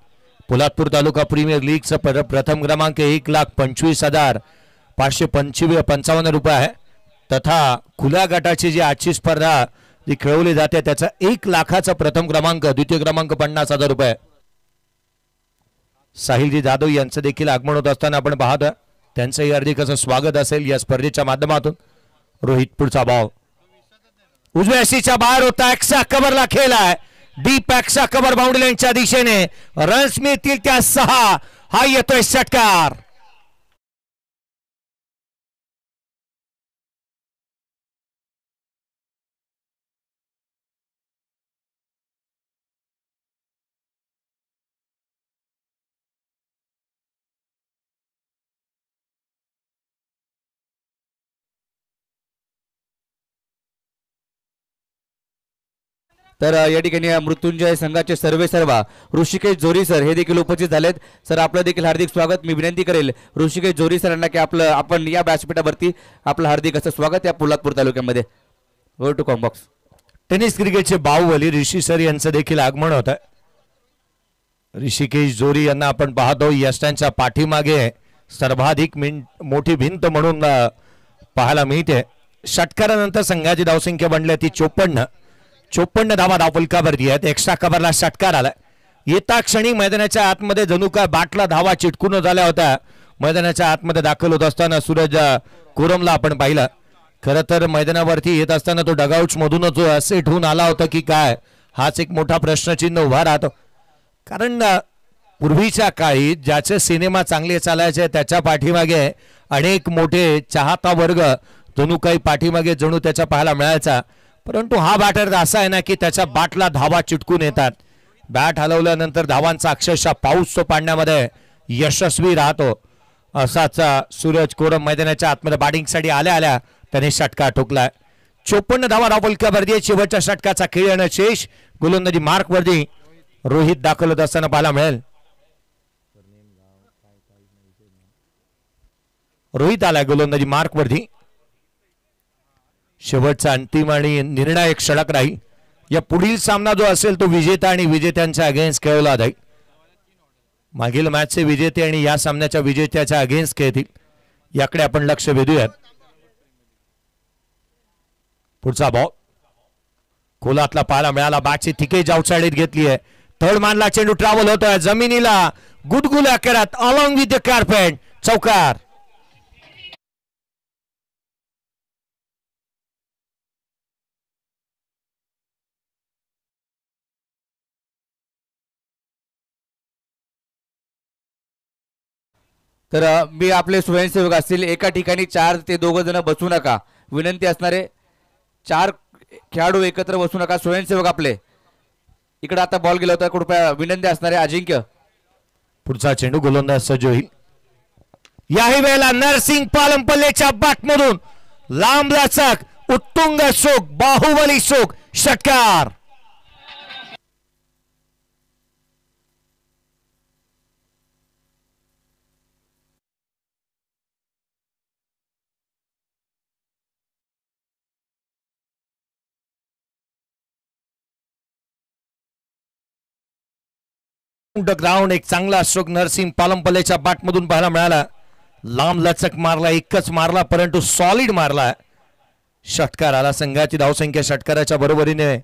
पोलादपूर तालुका प्रीमियर लीगचा प्रथम क्रमांक 1,25,555 रुपये आहे. तथा खुल्या गटाची जी आजची स्पर्धा जी खेळवली जाते त्याचा 1 लाखाचा प्रथम क्रमांक, द्वितीय क्रमांक 50,000 रुपये. साहिलजी जाधव यांचं देखील आगमन होत असताना आपण पाहतोय. त्यांचंही हार्दिक असं स्वागत असेल या स्पर्धेच्या माध्यमातून. रोहित पुढचा बॉल उजव्या अशीच्या बाहेर होता. एक्सा कव्हरला खेळलाय. डीप एक्सा कव्हर बाउंड्री लाईनच्या दिशेने. रन्स मिळतील त्या 6. हा येतोय षटकार. तर या ठिकाणी मृत्युंजय संघाचे सर्वेसर्वा ऋषिकेश जोरी सर हे देखील उपस्थित झालेत. सर आपलं देखील हार्दिक स्वागत. मी विनंती करेल ऋषिकेश जोरी सरांना की आपण या व्यासपीठावरती आपलं हार्दिक असं स्वागत या पोलादपूर तालुक्यामध्ये. वर टू कॉम्बॉक्स. टेनिस क्रिकेटचे बाहुबली ऋषी सर यांचं देखील आगमन होत आहे. ऋषिकेश जोरी यांना आपण पाहतो यष्टांच्या पाठीमागे सर्वाधिक मोठी भिंत म्हणून पाहायला मिळते. षटकारानंतर संघाची धावसंख्या बनली ती 54 धावा धावफलकावरती आहेत. एक्स्ट्रा कव्हरला षटकार आला. येता क्षणी मैदानाच्या आतमध्ये जणू काय बाटला धावा चिटकून झाल्या होत्या. मैदानाच्या आतमध्ये दाखल होत असताना सूरज कोरमला आपण पाहिलं. खरं तर मैदानावरती येत असताना तो डगआउट्स मधूनच सेट होऊन आला होता की काय, हाच एक मोठा प्रश्नचिन्ह उभा राहतो. कारण पूर्वीच्या काळी ज्याचे सिनेमा चांगले चालायचे त्याच्या पाठीमागे अनेक मोठे चाहता वर्ग जणू काही पाठीमागे जणू त्याच्या पाहायला मिळायचा. परंतु हा बॅटर असा आहे ना की त्याच्या बॅटला धावा चिटकून येतात. बॅट हलवल्यानंतर धावांचा अक्षरशः पाऊस तो पाडण्यामध्ये यशस्वी राहतो. असाच सूरज कोरम मैदानाच्या आतमध्ये बॅटिंगसाठी आल्या त्याने षटकार ठोकलाय. 54 धावा धावफलकावरती. शेवटच्या षटकाचा खेळ आणि शेष गोलंदाजी मार्कवरती रोहित दाखल होत असताना पाहायला मिळेल. रोहित आलाय गोलंदाजी मार्कवरती. शेवटचा अंतिम आणि निर्णायक षटक राहील. या पुढील सामना जो असेल तो विजेता आणि विजेत्यांच्या अगेन्स्ट खेळवला जाईल. मागील मॅचचे विजेते आणि या सामन्याच्या विजेत्याच्या अगेन्स्ट खेळतील याकडे आपण लक्ष वेधूयात. पुढचा बॉल खोलातला पाहायला मिळाला. बॅटची थिकेज आउटसाइड घेतली आहे. थर्ड मॅनला चेंडू ट्रॅव्हल होतोय जमिनीला गुदगुल्या करत अलॉंग विथ द कार्पेट. चौकार. तर मी आपले स्वयंसेवक असतील एका ठिकाणी 4 ते 2 जण बसू नका, विनंती असणारे 4 खेळाडू एकत्र बसू नका. स्वयंसेवक आपले इकडे आता बॉल गेला होता, कृपया विनंती असणारे अजिंक्य. पुढचा चेंडू गोलंदाज सज्ज होईल. याही वेळेला नरसिंग पालमपल्लेच्या बॅटमधून लांब लचक उत्तुंग शोक बाहुबली शोक षटकार. ग्राउंड एक चांगला स्ट्रोक नरसिंग पालमपल्लेच्या बॅटमधून पाहायला मिळाला. लांब लचक मारला, एकच मारला परंतु सॉलिड मारला. षटकार आला. संघाची धावसंख्या षटकाराच्या बरोबरीने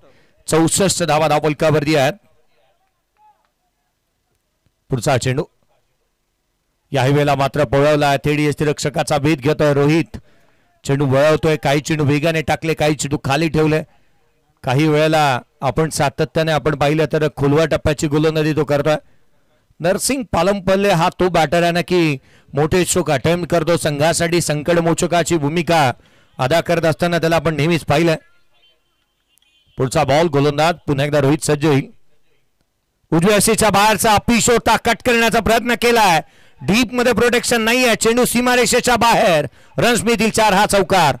64 धावा धावफलकावरती आहेत. पुढचा चेंडू याही वेळेला मात्र पळवला. थेडी यष्टिरक्षकाचा भेद घेतोय रोहित. चेंडू वळवतोय. काही चेंडू वेगाने टाकले, काही चेंडू खाली ठेवले. काही वेळेला आपण सातत्याने आपण पाहिलं तर खुलवा टप्प्याची गोलंदाजी तो करतोय. नरसिंग पालमपल्ले हा तो बॅटर आहे ना की मोठे स्ट्रोक अटेम्प्ट करतो. संघासाठी संकटमोचकाची भूमिका अदा करत असताना त्याला आपण नेहमीच पाहिलंय. पुढचा बॉल गोलंदाज पुन्हा एकदा रोहित सज्ज होईल. उजव्या अशीच्या बाहेरचा पिशोटा कट करण्याचा प्रयत्न केलाय. डीप मध्ये प्रोटेक्शन नाही आहे. चेंडू सीमारेषेच्या बाहेर. रन्स मिळतील 4. हा चौकार.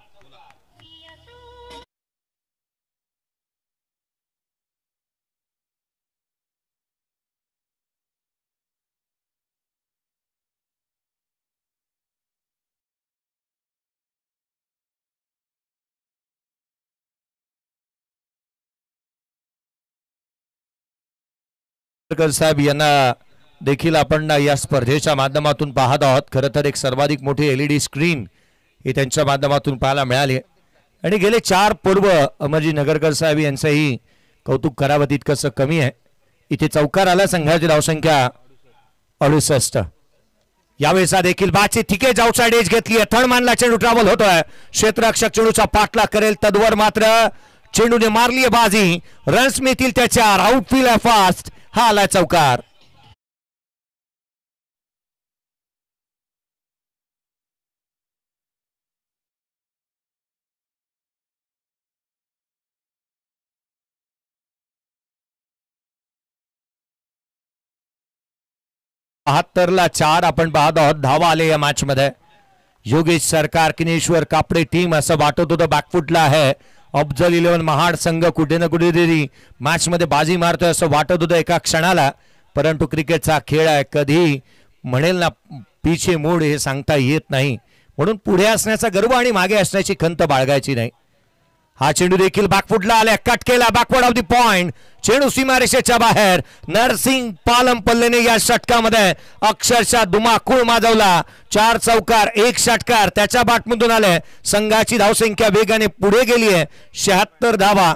साहेब यांना देखील आपण या स्पर्धेच्या माध्यमातून पाहत आहोत. खरं तर एक सर्वाधिक मोठी LED स्क्रीन ही त्यांच्या माध्यमातून पाहायला मिळाली आणि गेले 4 पूर्व अमरजी नगरकर साहेब यांचंही कौतुक करावं तितकंसं कमी आहे. इथे चौकार आला. संघाची धावसंख्या 68. यावेळेचा देखील बाची थिकेज आउटसाइड एज घेतली आहे. थर्डमॅनला चेंडू ट्रॅव्हल होतोय. क्षेत्ररक्षक चेंडूचा पाठला करेल तद्वर मात्र चेंडूने मारली आहे बाजी. रन्स मिळतील त्याच्या. आउटफील्ड आहे फास्ट. हा आला चौकार. ला 4 आपण पाहत आहोत. धावा आले या मॅच मध्ये. योगेश सरकार किनेश्वर कापडे टीम असं वाटत होतं बॅकफुटला आहे. अफजल 11 महाड संघ कुठे ना कुठेतरी मॅच मध्ये बाजी मारतोय असं वाटत होतं एका क्षणाला. परंतु क्रिकेटचा खेळ आहे. कधी म्हणेल ना पिछे मोड हे सांगता येत नाही. म्हणून पुढे असण्याचा गर्व आणि मागे असण्याची खंत बाळगायची नाही. हा चेंडू देखील बॅकफुटला आला. कट केला बॅकवर्ड ऑफ द पॉइंट. चेंडू सीमारेषेच्या बाहेर. नरसिंग पालमपल्लेने या षटकामध्ये अक्षरशः धुमाकूळ माजवला. 4 चौकार 1 षटकार त्याच्या बॅटमधून आले. संघाची धावसंख्या वेगाने पुढे गेली आहे. 76 धावा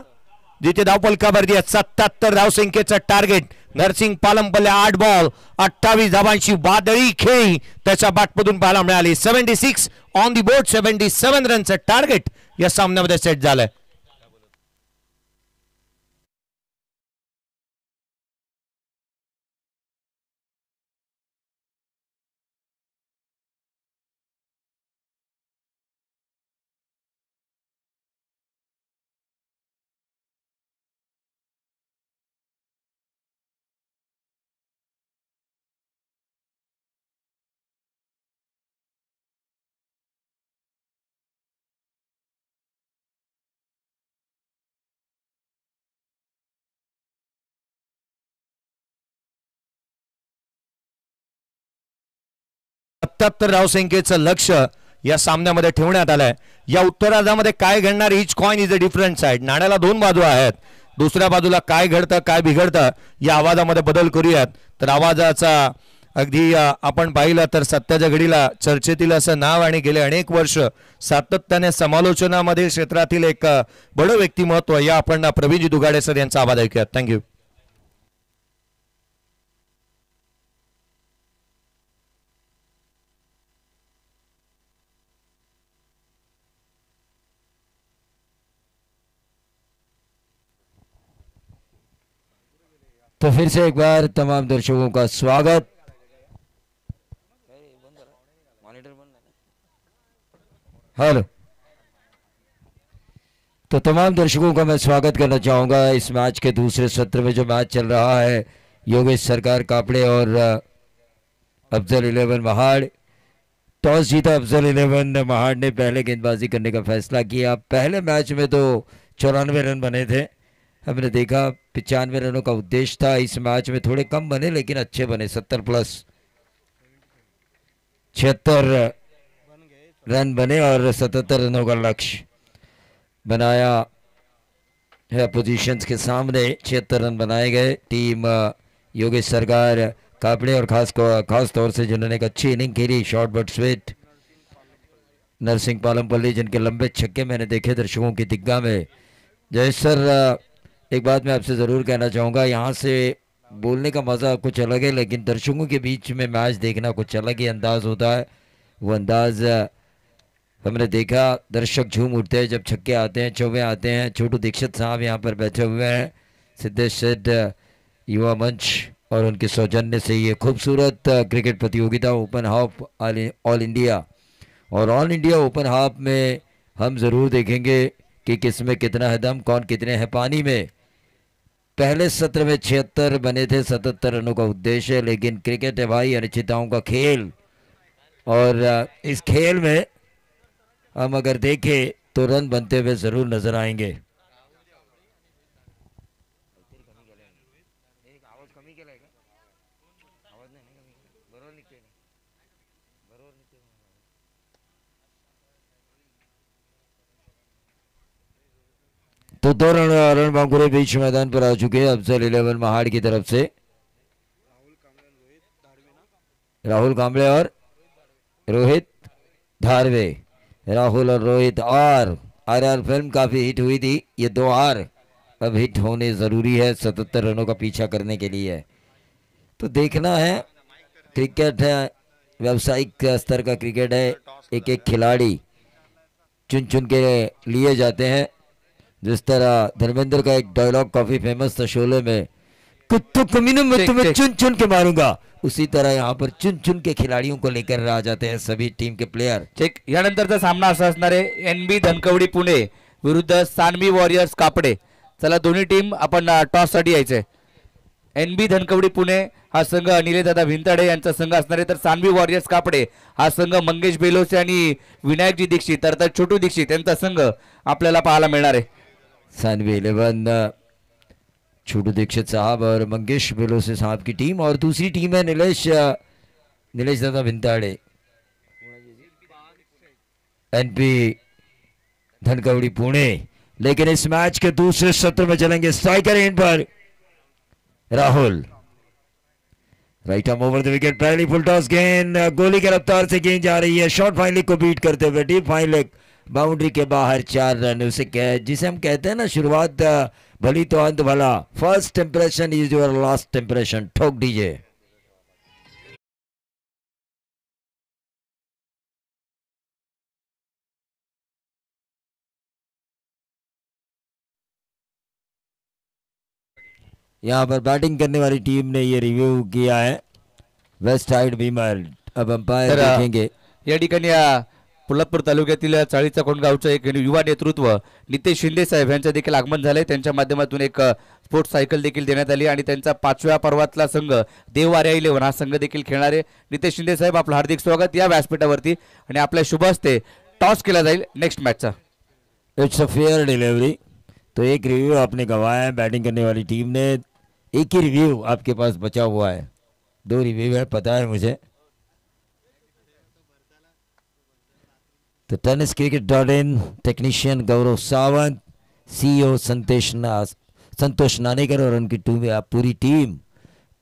जिथे धावफलकावरती 77 धावसंख्येचं टार्गेट. नरसिंग पालमपल्ले 8 बॉल 28 धावांची वादळी खेळी त्याच्या बॅटमधून पाहायला मिळाली. 76 ऑन दी बोर्ड. 77 रनचं टार्गेट या सामन्यामध्ये सेट झालंय. धावसंख्येचं लक्ष या सामन्यामध्ये ठेवण्यात आलंय. या उत्तरार्धामध्ये काय घडणार each coin is a different side. नाण्याला 2 बाजू आहेत. दुसऱ्या बाजूला काय घडतं काय बिघडतं या आवाजामध्ये बदल करूयात. तर आवाजाचा अगदी आपण पाहिलं तर सत्याच्या घडीला चर्चेतील असं नाव आणि गेले अनेक वर्ष सातत्याने समालोचनामध्ये क्षेत्रातील एक बडं व्यक्तिमत्व या आपण प्रवीणजी दुगाडे सर यांचा आवाज ऐकूयात. थँक्यू. तो फिर से एक बार तमाम दर्शकों का स्वागत। हेलो। तो तमाम दर्शकों का मैं स्वागत करना चाहूँगा इस मैच के दूसरे सत्र में। जो मैच चल रहा है योगेश सरकार कापड़े और अफजल 11 महाड़। टॉस जीता अफजल 11 महाड़ ने पहले गेंदबाजी करने का फैसला किया। पहले मैच में तो 94 रन बने थे, हमने देखा 95 रनों का उद्देश्य था। इस मैच में थोड़े कम बने लेकिन अच्छे बने, 70 प्लस 76 रन बने और 77 रनों का लक्ष्य बनाया है पोजीशंस के सामने। 76 रन बनाए गए। टीम योगेश सरकार कापड़े और खास तौर से जिन्होंने एक अच्छी इनिंग खेली, शॉर्ट बट स्वीट, नरसिंह पालमपल्ली, जिनके लंबे छक्के मैंने देखे दर्शकों की दिग्गा में। जय सर, एक बात मैं आपसे ज़रूर कहना चाहूँगा, यहाँ से बोलने का मज़ा कुछ अलग है लेकिन दर्शकों के बीच में मैच देखना कुछ अलग ही अंदाज़ होता है। वो अंदाज़ हमने देखा, दर्शक झूम उठते हैं जब छक्के आते हैं, चौवे आते हैं। छोटू दीक्षित साहब यहाँ पर बैठे हुए हैं, सिद्धेश सेठ युवा मंच और उनके सौजन्य से ये खूबसूरत क्रिकेट प्रतियोगिता ओपन हाफ ऑल इंडिया। और ऑल इंडिया ओपन हाफ में हम ज़रूर देखेंगे कि किस में कितना है दम, कौन कितने हैं पानी में। पहले सत्र में 76 बने थे, 77 रनों का उद्देश्य है, लेकिन क्रिकेट है भाई, अनिश्चितताओं का खेल। और इस खेल में हम अगर देखें तो रन बनते हुए ज़रूर नज़र आएंगे। तो दो रन बांकुरे बीच मैदान पर आ चुके हैं अफजल 11 महाड़ की तरफ से। राहुल कांबळे और रोहित धारवे। राहुल और रोहित। और आरआर फिल्म काफ़ी हिट हुई थी, ये 2 आर अब हिट होने ज़रूरी है 77 रनों का पीछा करने के लिए। तो देखना है, क्रिकेट है, व्यावसायिक स्तर का क्रिकेट है। एक एक खिलाड़ी चुन चुन के लिए जाते हैं। जिस तरह धर्मेंद्र का एक डायलॉग काफ़ी फेमस था शोले में, कुत्तों कमीनों में तुम्हें चुन चुन के मारूंगा, उसी तरह यहाँ पर चुन चुन के खिलाड़ियों को लेकर आ जाते हैं सभी टीम के प्लेयर। ठीक, यानंतरचा सामना असा असणार आहे NB धनकवडी पुणे विरुद्ध सानवी वॉरियर्स कापडे। चला दोन्ही टीम आपण टॉस साठी यायचे। NB धनकवडी पुणे हा संघ अनिलेदादा भिंताडे यांचा संघ असणार आहे, तर सानवी वॉरियर्स कापडे हा संघ मंगेश बेलोसे आणि विनायकजी दीक्षित अर्थात छोटू दीक्षित यांचा संघ आपल्याला पाहायला मिळणार आहे। सानवी 11 छोटू दीक्षित साहब और मंगेश बेलोसे साहब की टीम, और दूसरी टीम है नीलेश दादा भिंताड़े NP धनकवड़ी पुणे। लेकिन इस मैच के दूसरे सत्र में चलेंगे स्ट्राइकर एंड पर Rahul. Right arm over the wicket, पहली फुल टॉस गेंद गोली की रफ्तार से गेंद जा रही है शॉर्ट फाइन लेग को बीट करते हुए, डीप फाइन लेग बाउंड्री के बाहर 4 रन। उसे जिसे हम कहते हैं ना, शुरुआत भली तो अंत भला, first impression is your last impression. ठोक दीजिए। यहाँ पर बैटिंग करने वाली टीम ने ये रिव्यू किया है, वेस्ट साइड बीमर। अब अंपायर देखेंगे। या ठिकाणी पोलादपूर तालुक्यातील चाळीचा कोंड गावचं एक युवा नेतृत्व नितेश शिंदे साहेब यांचं देखील आगमन झाले। त्यांच्या माध्यमातून एक स्पोर्ट्स सायकल देखील देण्यात आली आणि त्यांचा 5व्या पर्वातला संघ देववाऱ्या 11 हा संघ देखील खेळणारे नितेश शिंदे साहेब, आपलं हार्दिक स्वागत या व्यासपीठावरती आणि आपल्या शुभ हस्ते टॉस केला जाईल नेक्स्ट मैचचा। It's a fair delivery. तो एक रिव्यू आपने गवाया है बैटिंग करने वाली टीम ने, एक ही रिव्यू आपके पास बचा हुआ है, 2 रिव्यू है पता है मुझे। तो tenniscricket.in टेक्नीशियन गौरव सावंत, CEO संतोष नानेकर और उनकी पूरी टीम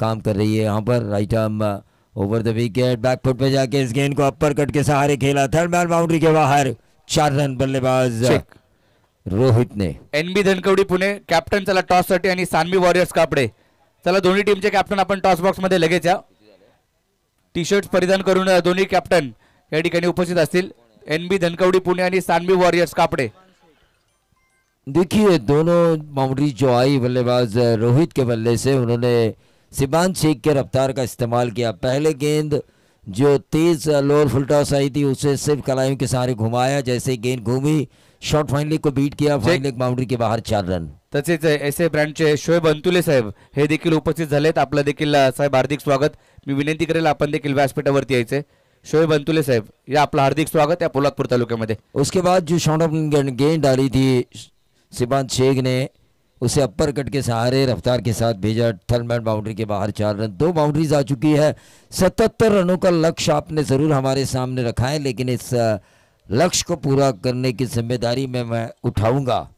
काम कर रही है यहाँ पर। Right arm over the wicket, back foot पे जाके इस गेंद को अपर कट के सहारे खेला, थर्ड मैन बाउंड्री के बाहर, 4 रन बल्लेबाज रोहित ने। NB धनकवडी पुणे कॅप्टन चला टॉस साठी आणि सानवी वॉरियर्स कापडे। चला दोन्ही टीमचे कॅप्टन आपण टॉस बॉक्स मध्ये लगेच या। टी शर्ट परिधान करून दोन्ही कॅप्टन या ठिकाणी उपस्थित असतील, NB धनकवडी पुणे आणि सानवी वॉरियर्स कापड़े। देखिए दोनों बाउंड्री जो आई बल्लेबाज रोहित के बल्ले से, उन्होंने सिबान शेख के रफ्तार का इस्तेमाल किया। पहले गेंद जो तेज लोअर फुल टॉस आई थी उसे सिर्फ कलाइयों के सहारे घुमाया, जैसे गेंद घूमी शॉर्ट फाइनली को बीट किया, फाइनल बाउंड्री के बाहर 4 रन। तसेच एसए ब्रँडचे शोएब अंतुले साहेब हे देखील उपस्थित झालेत. आपलं देखील साहेब हार्दिक स्वागत. मी विनंती करेल आपण देखील व्यासपीठावरती यायचे. शोएब अंतुले साहेब या आपलं हार्दिक स्वागत या पोलादपूर तालुक्यामध्ये. उसके बाद जो शॉर्ट ऑफ गेंद डाली थी सिबान शेख ने उसे अपर कट के सहारे रफ्तार के साथ भेजा, थर्ड मैन बाउंड्री के बाहर 4 रन. 2 बाउंड्रीज आ चुकी है. 77 रनों का लक्ष्य आपने जरूर हमारे सामने रखा है, लेकिन इस लक्ष्य को पूरा करने की जिम्मेदारी में मैं उठाऊंगा,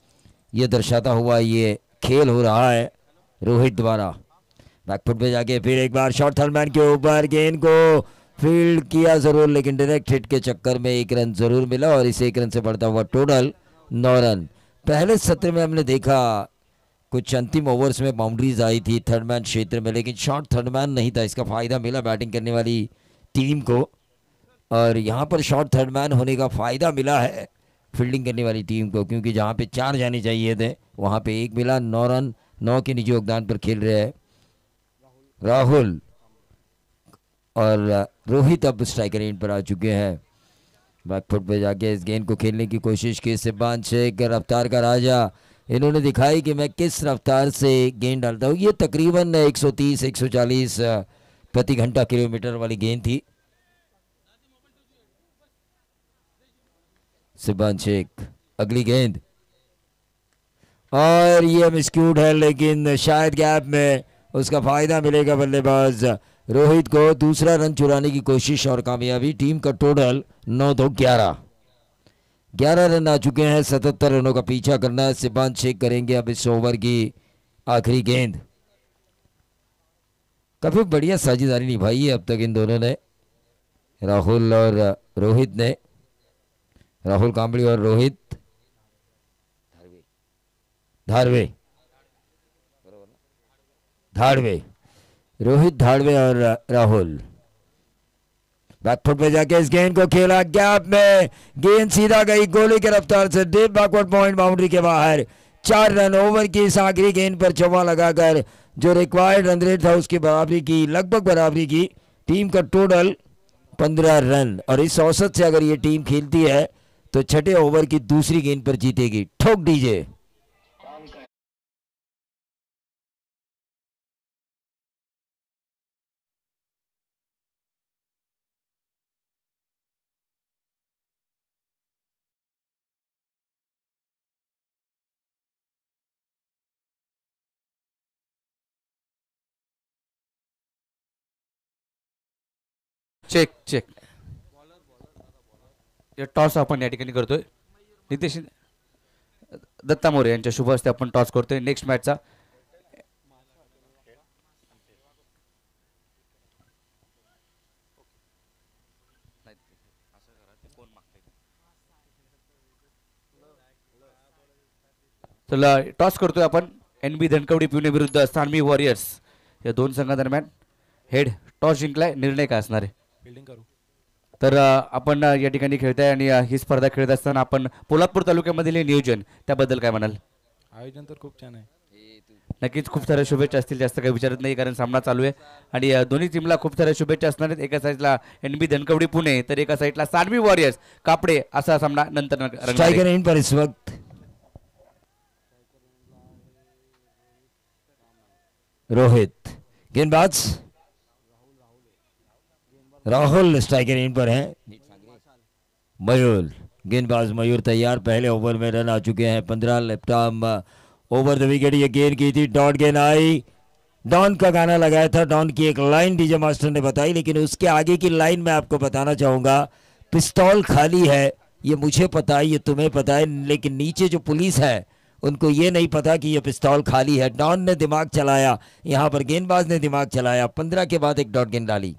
ये दर्शाता हुआ ये खेल हो रहा है रोहित द्वारा. बैकफुट पे जाके फिर एक बार शॉट थर्ड मैन के ऊपर गेंद को फील्ड किया जरूर, लेकिन डायरेक्ट हिट के चक्कर में 1 रन जरूर मिला और इस 1 रन से बढ़ता हुआ टोटल 9 रन. पहले सत्र में हमने देखा कुछ अंतिम ओवर्स में बाउंड्रीज आई थी थर्ड मैन क्षेत्र में, लेकिन शॉट थर्ड मैन नहीं था. इसका फायदा मिला बैटिंग करने वाली टीम को, और यहाँ पर शॉट थर्ड मैन होने का फायदा मिला है फील्डिंग करने वाली टीम को, क्योंकि जहाँ पे 4 जाने चाहिए थे वहाँ पे 1 मिला. 9 रन 9 के निजी योगदान पर खेल रहे हैं राहुल और रोहित. अब स्ट्राइकर एंड पर आ चुके हैं. बैकफुट पे जाके इस गेंद को खेलने की कोशिश की सिबान शेख, रफ्तार का राजा. इन्होंने दिखाई कि मैं किस रफ्तार से गेंद डालता हूँ. ये तकरीबन 130-140 प्रति घंटा किलोमीटर वाली गेंद थी. सिबान शेख अगली गेंद और ये मिसक्यूट है, लेकिन शायद गैप में उसका फायदा मिलेगा बल्लेबाज रोहित को. दूसरा रन चुराने की कोशिश और कामयाबी. टीम का टोटल 9-2-11 रन आ चुके हैं. 77 रनों का पीछा करना है. सिबान शेख करेंगे अब इस ओवर की आखिरी गेंद. काफी बढ़िया साझेदारी निभाई है अब तक इन दोनों ने, राहुल और रोहित ने. राहुल कांबड़ी और रोहित धाड़वे रोहित धाड़वे और राहुल. बैकफुट पे जाके इस गेंद को खेला, गैप में गेंद सीधा गई गोली के रफ्तार से डीप बैकवर्ड पॉइंट बाउंड्री के बाहर. 4 रन. ओवर की इस आखिरी गेंद पर चौवा लगाकर जो रिक्वायर्ड रन रेट था उसकी बराबरी की, लगभग बराबरी की. टीम का टोटल 15 रन, और इस औसत से अगर ये टीम खेलती है तो छठे ओवर की दूसरी गेंद पर जीतेगी. ठोक डीजे. चेक टॉस आपण या ठिकाणी करतोय. नितेश दत्ता मोरे यांच्या शुभ हस्ते आपण टॉस करतोय नेक्स्ट मॅचचा. चला टॉस करतोय आपण NB धनकवडी पुणे विरुद्ध स्थानवी वॉरियर्स या 2 संघादरम्यान. हेड टॉस जिंकलाय, निर्णय काय असणार आहे? फिल्डिंग करू. तर आपण या ठिकाणी खेळताय आणि ही स्पर्धा खेळत असताना आपण पोलादपूर तालुक्यामधील नियोजन त्याबद्दल काय म्हणाल? आयोजन तर खूप छान आहे. नक्कीच खूप साऱ्या शुभेच्छा असतील, जास्त काही विचारत नाही कारण सामना चालू आहे आणि दोन्ही टीमला खूप साऱ्या शुभेच्छा असणार आहेत. एका साईडला NB धनकवडी पुणे तर एका साईडला स्थानवी वॉरियर्स कापडे असा सामना नंतर रंगणार आहे. स्ट्राइकर एंड पर इस वक्त रोहित. गेंदबाज राहुल स्ट्राइकर एंड पर है. मयूर गेंदबाज मयूर तैयार. पहले ओवर में रन आ चुके हैं 15. Left arm over the wicket ये गेंद की थी. डॉट गेंद आई. डॉन का गाना लगाया था. डॉन की एक लाइन डीजे मास्टर ने बताई, लेकिन उसके आगे की लाइन मैं आपको बताना चाहूंगा. पिस्तौल खाली है ये मुझे पता है, ये तुम्हें पता है, लेकिन नीचे जो पुलिस है उनको ये नहीं पता कि ये पिस्तौल खाली है. डॉन ने दिमाग चलाया, यहाँ पर गेंदबाज ने दिमाग चलाया. 15 के बाद एक डॉट गेंद डाली.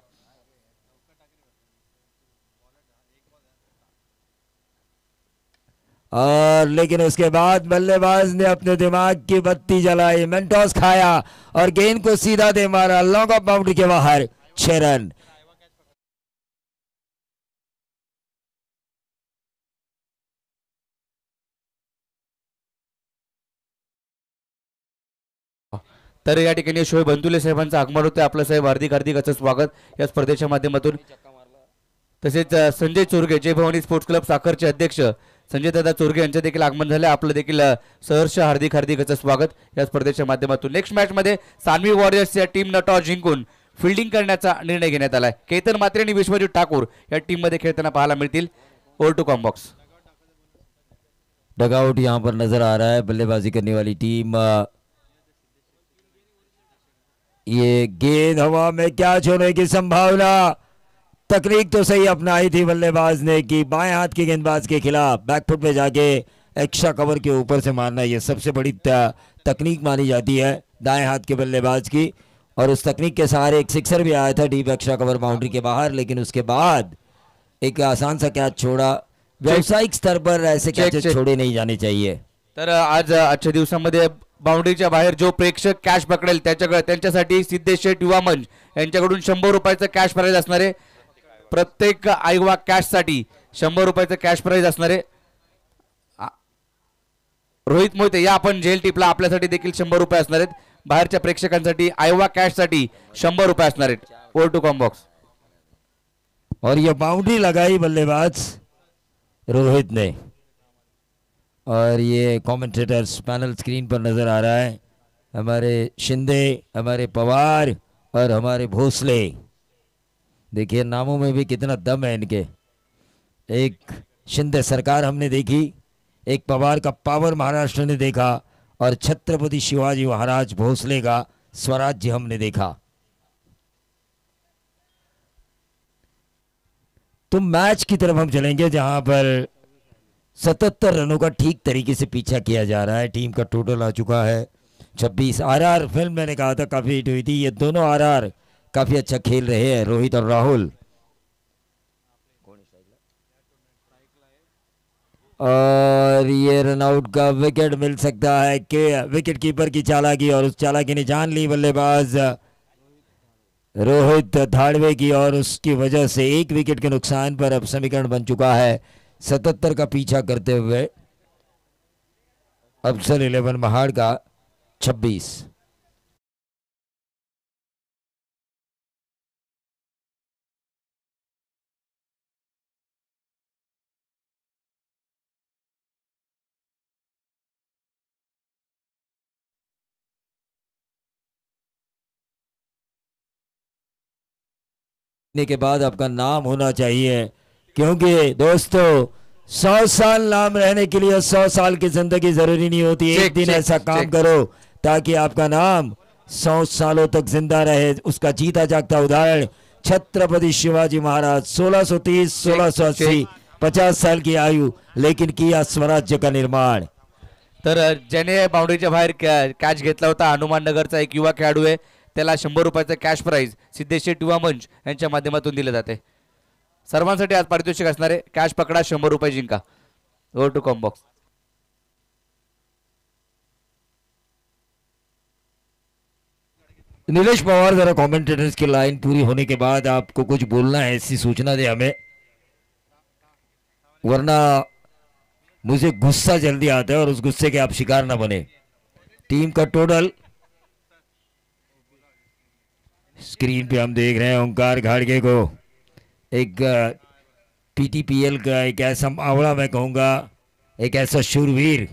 और लेकिन उसके बाद बल्लेबाज ने अपने दिमाग की बत्ती जलाई, मेंटोस खाया और गेंद को सीधा दे मारा लॉन्ग ऑफ बाउंड्री के बाहर. 6 रन. तर या ठिकाणी शोएब अंतुले साहेबांचं आगमन होते. आपलं साहेब हार्दिक असं स्वागत या स्पर्धेच्या माध्यमातून. तसेच संजय चोरगे जय भवानी स्पोर्ट्स क्लब साखरचे अध्यक्ष संजय दादा चोरगे यांचे देखील आगमन झाले. आपलं देखील सहर्ष हार्दिक हार्दिक असं स्वागत या स्पर्धेच्या माध्यमातून. नेक्स्ट मॅच मध्ये सानवी वॉरियर्स या टीमनं टॉस जिंकून फिल्डिंग करण्याचा निर्णय घेण्यात आलाय. केतन मात्रे आणि विश्वजित ठाकूर या टीम मध्ये खेळताना पाहायला मिळतील. Over to combox. डगआउट यहाँ पर नजर आ रहा है. बल्लेबाजी करने वाली टीम, ये गेंद हवा में कैच होने की संभावना. तकनीक तो सही अपनाई थी बल्लेबाज ने कि बाएं हाथ के गेंदबाज के खिलाफ बैकफुट पे जाके एक्स्ट्रा कवर के ऊपर से मारना, ये सबसे बड़ी तकनीक मानी जाती है दाएं हाथ के बल्लेबाज की. और उस तकनीक के सहारे एक सिक्सर भी आया था डीप एक्स्ट्रा कवर बाउंड्री के बाहर, लेकिन उसके बाद एक आसान सा कैच छोड़ा. व्यावसायिक स्तर पर ऐसे कैचेस छोड़े नहीं जाने चाहिए. तर आज आजच्या दिवसामध्ये बाउंड्रीच्या बाहेर जो प्रेक्षक कॅश पकडेल त्यांच्यासाठी सिद्धेश शेठ युवा मंच यांच्याकडून 100 रुपयाचं कॅश प्राइज असणारे. प्रत्येक आयवा कॅश साठी 100 रुपयाचं कॅश प्राइज असणारे. रोहित मोहिते या आपण जेल टिपला आपल्यासाठी देखील 100 रुपये असणार आहेत. बाहेरच्या प्रेक्षकांसाठी आयवा कॅश साठी 100 रुपये असणार आहेत. Over to combox. और ये बाउंड्री लगाई बल्लेबाज रोहित ने. और ये कमेंटेटर्स पैनल स्क्रीन पर नजर आ रहा है, हमारे शिंदे, हमारे पवार और हमारे भोसले. देखिए नामों में भी कितना दम है इनके. एक शिंदे सरकार हमने देखी, एक पवार का पावर महाराष्ट्र ने देखा, और छत्रपति शिवाजी महाराज भोसले का स्वराज्य हमने देखा. तो मैच की तरफ हम चलेंगे जहां पर 77 रनों का ठीक तरीके से पीछा किया जा रहा है. टीम का टोटल आ चुका है 26. आरआर फिल्म मैंने कहा था काफी हिट हुई थी. ये दोनों आरआर काफी अच्छा खेल रहे हैं, रोहित और राहुल. और ये रनआउट का विकेट मिल सकता है कि विकेट कीपर की चालाकी, और उस चालाकी ने जान ली बल्लेबाज रोहित धाड़वे की, और उसकी वजह से एक विकेट के नुकसान पर अब समीकरण बन चुका है 77 का पीछा करते हुए अफजल 11 महाड़ का 26. के बाद आपका नाम होना चाहिए, क्योंकि दोस्तों 100 साल नाम रहने के लिए 100 साल की जिंदगी जरूरी नहीं होती. एक दिन ऐसा काम करो ताकि आपका नाम 100 सालों तक जिंदा रहे. उसका जीता जागता उदाहरण छत्रपति शिवाजी महाराज. 1630 1680 50 साल की आयु, लेकिन किया स्वराज्य का निर्माण. तर ज्याने बाउंड्रीच्या बाहेर कॅच घेतला होता हनुमान नगरचा एक युवा खेळाडू आहे. त्याला 100 रुपयाचं कॅश प्राइज सिद्धेश शेठ युवा मंच यांच्या माध्यमातून दिले जाते. सर्वांसाठी आज पारितोषिक असणारे. कॅश पकडा, 100 रुपये जिंका. Over to combox. Nilesh Pawar, जरा कमेंटेटर्स की लाइन पूरी होने के बाद आपको कुछ बोलना है, ऐसी सूचना दे हमें, वरना मुझे गुस्सा जल्दी आता है और उस गुस्से के आप शिकार ना बने. टीम का टोटल स्क्रीन पे हम देख रहे हैं. ओंकार घाड़गे को एक पीटीपीएल का एक ऐसा आवड़ा, मैं कहूँगा एक ऐसा शूरवीर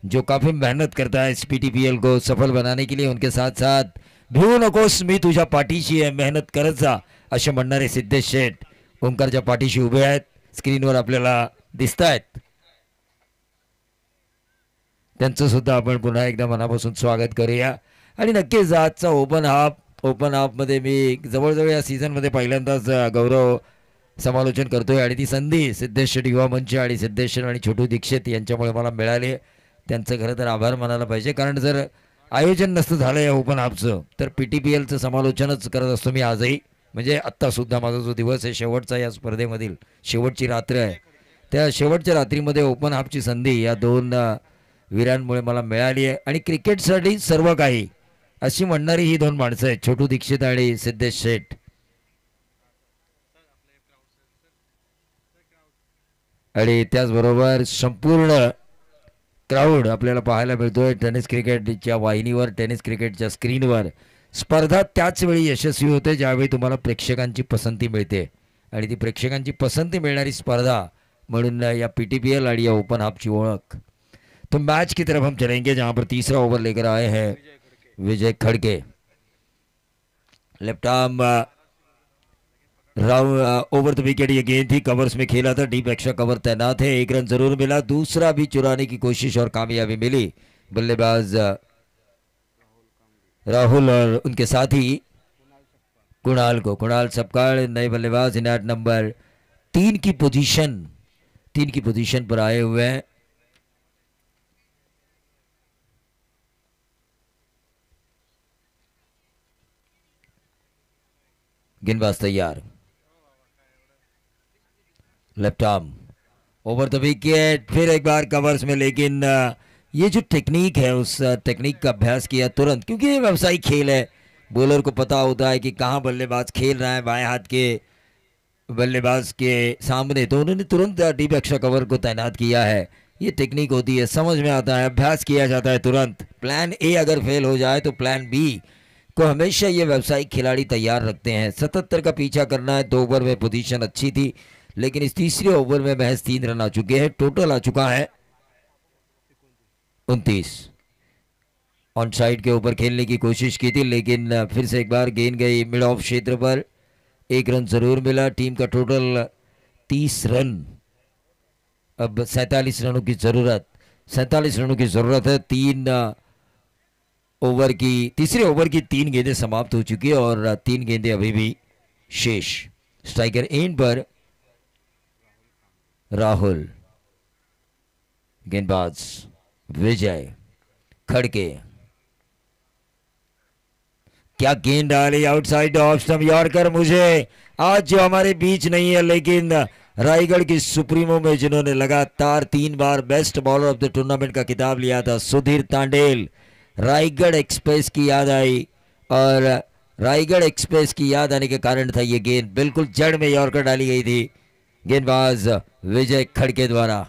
जो काफ़ी मेहनत करता है इस पीटीपीएल को सफल बनाने के लिए. उनके साथ साथ भिवू नकोस मी तुझ्या पाठीशी आहे, मेहनत करत जा असे म्हणणारे सिद्धेश शेठ ओंकारच्या पाठीशी उभे आहेत. स्क्रीनवर आपल्याला दिसत आहेत. त्यांचं सुद्धा आपण पुन्हा एकदा मनापासून स्वागत करूया. आणि नक्कीच आजचा ओपन हाफमध्ये मी जवळजवळ या सीझनमध्ये पहिल्यांदाच गौरव समालोचन करतोय, आणि ती संधी सिद्धेश शेठ युवा मंच आणि सिद्धेश शेठ आणि छोटू दीक्षित यांच्यामुळे मला मिळाली. त्यांचं खरं तर आभार मानायला पाहिजे, कारण जर आयोजन नसतं झालं या ओपन हाफचं तर पीटीपीएलचं समालोचनच करत असतो मी आजही. म्हणजे आत्तासुद्धा माझा जो दिवस आहे शेवटचा या स्पर्धेमधील, शेवटची रात्र आहे, त्या शेवटच्या रात्रीमध्ये ओपन हाफची संधी या दोन वीरांमुळे मला मिळाली आहे. आणि क्रिकेटसाठी सर्व काही अशी म्हणणारी ही दोन माणसं आहेत, छोटू दीक्षित आणि सिद्धेश शेठ. आणि त्याचबरोबर संपूर्ण क्राऊड आपल्याला पाहायला मिळतोय टेनिस क्रिकेटच्या वाहिनीवर, टेनिस क्रिकेटच्या स्क्रीनवर. स्पर्धा त्याच वेळी यशस्वी होते ज्यावेळी तुम्हाला प्रेक्षकांची पसंती मिळते. आणि ती प्रेक्षकांची पसंती मिळणारी स्पर्धा म्हणून या PTPL आणि या ओपन हाफची ओळख। तो मैच की तरफ हम चलेंगे जहां पर तीसरा ओवर लेकर आए हैं Vijay Khadke. Left arm round over the wicket ये गेंद थी, कवर्स में खेला था, डीप एक्स्ट्रा कवर तैनात है, 1 रन जरूर मिला, दूसरा भी चुराने की कोशिश और कामयाबी मिली बल्लेबाज राहुल और उनके साथी कुणाल को। कुणाल सपकाल नए बल्लेबाज इनायत नंबर 3 की पोजीशन पर आए हुए हैं। गेंदबाज तैयार, left arm over the wicket, फिर एक बार कवर्स में, लेकिन ये जो टेक्निक है उस टेक्निक का अभ्यास किया तुरंत, क्योंकि ये व्यावसायिक खेल है। बॉलर को पता होता है कि कहाँ बल्लेबाज खेल रहा है बाएं हाथ के बल्लेबाज के सामने, तो उन्होंने तुरंत डीप एक्स्ट्रा कवर को तैनात किया है। ये टेक्निक होती है, समझ में आता है, अभ्यास किया जाता है तुरंत। प्लान ए अगर फेल हो जाए तो प्लान बी को हमेशा ये व्यावसायिक खिलाड़ी तैयार रखते हैं। 77 का पीछा करना है, 2 ओवर में पोजीशन अच्छी थी, लेकिन इस तीसरे ओवर में महज 3 रन आ चुके हैं, टोटल आ चुका है 29। ऑन साइड के ऊपर खेलने की कोशिश की थी, लेकिन फिर से एक बार गेंद गई मिड ऑफ क्षेत्र पर, 1 रन जरूर मिला। टीम का टोटल 30 रन, अब 47 रनों की जरूरत, 47 रनों की जरूरत है। तीसरे ओवर की 3 गेंदें समाप्त हो चुकी है और 3 गेंदें अभी भी शेष। स्ट्राइकर एंड पर राहुल, गेंदबाज विजय खड़के, क्या गेंद डाली आउटसाइड ऑफ स्टंप, यॉर्कर। मुझे आज जो हमारे बीच नहीं है, लेकिन रायगढ़ की सुप्रीमो में जिन्होंने लगातार 3 बार best bowler of the tournament का खिताब लिया था, सुधीर तांडेल, रायगढ़ एक्सप्रेस की याद आई, और रायगढ़ एक्सप्रेस की याद आने के कारण था ये गेंद बिल्कुल जड़ में यॉर्कर डाली गई थी गेंदबाज विजय खड़के द्वारा।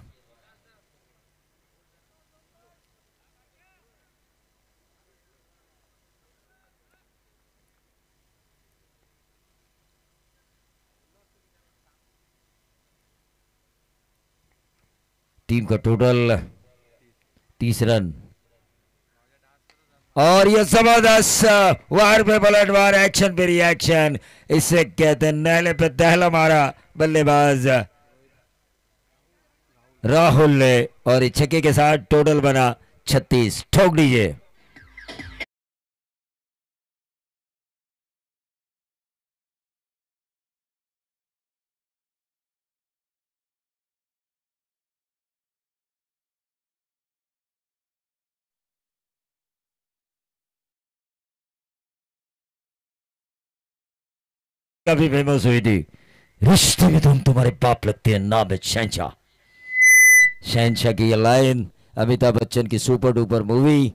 टीम का टोटल 30 रन, और यह जबरदस्त वार पे पलटवार, एक्शन पे रिएक्शन, इसे कहते हैं नहले पे दहला मारा बल्लेबाज राहुल ने, और इस छक्के के साथ टोटल बना 36। ठोक दीजिए। काफी फेमस हुई थी, रिश्ते में तुम तुम्हारे बाप लगते हैं, नाम है शहनशाह। शहनशाह की ये लाइन अमिताभ बच्चन की super duper movie,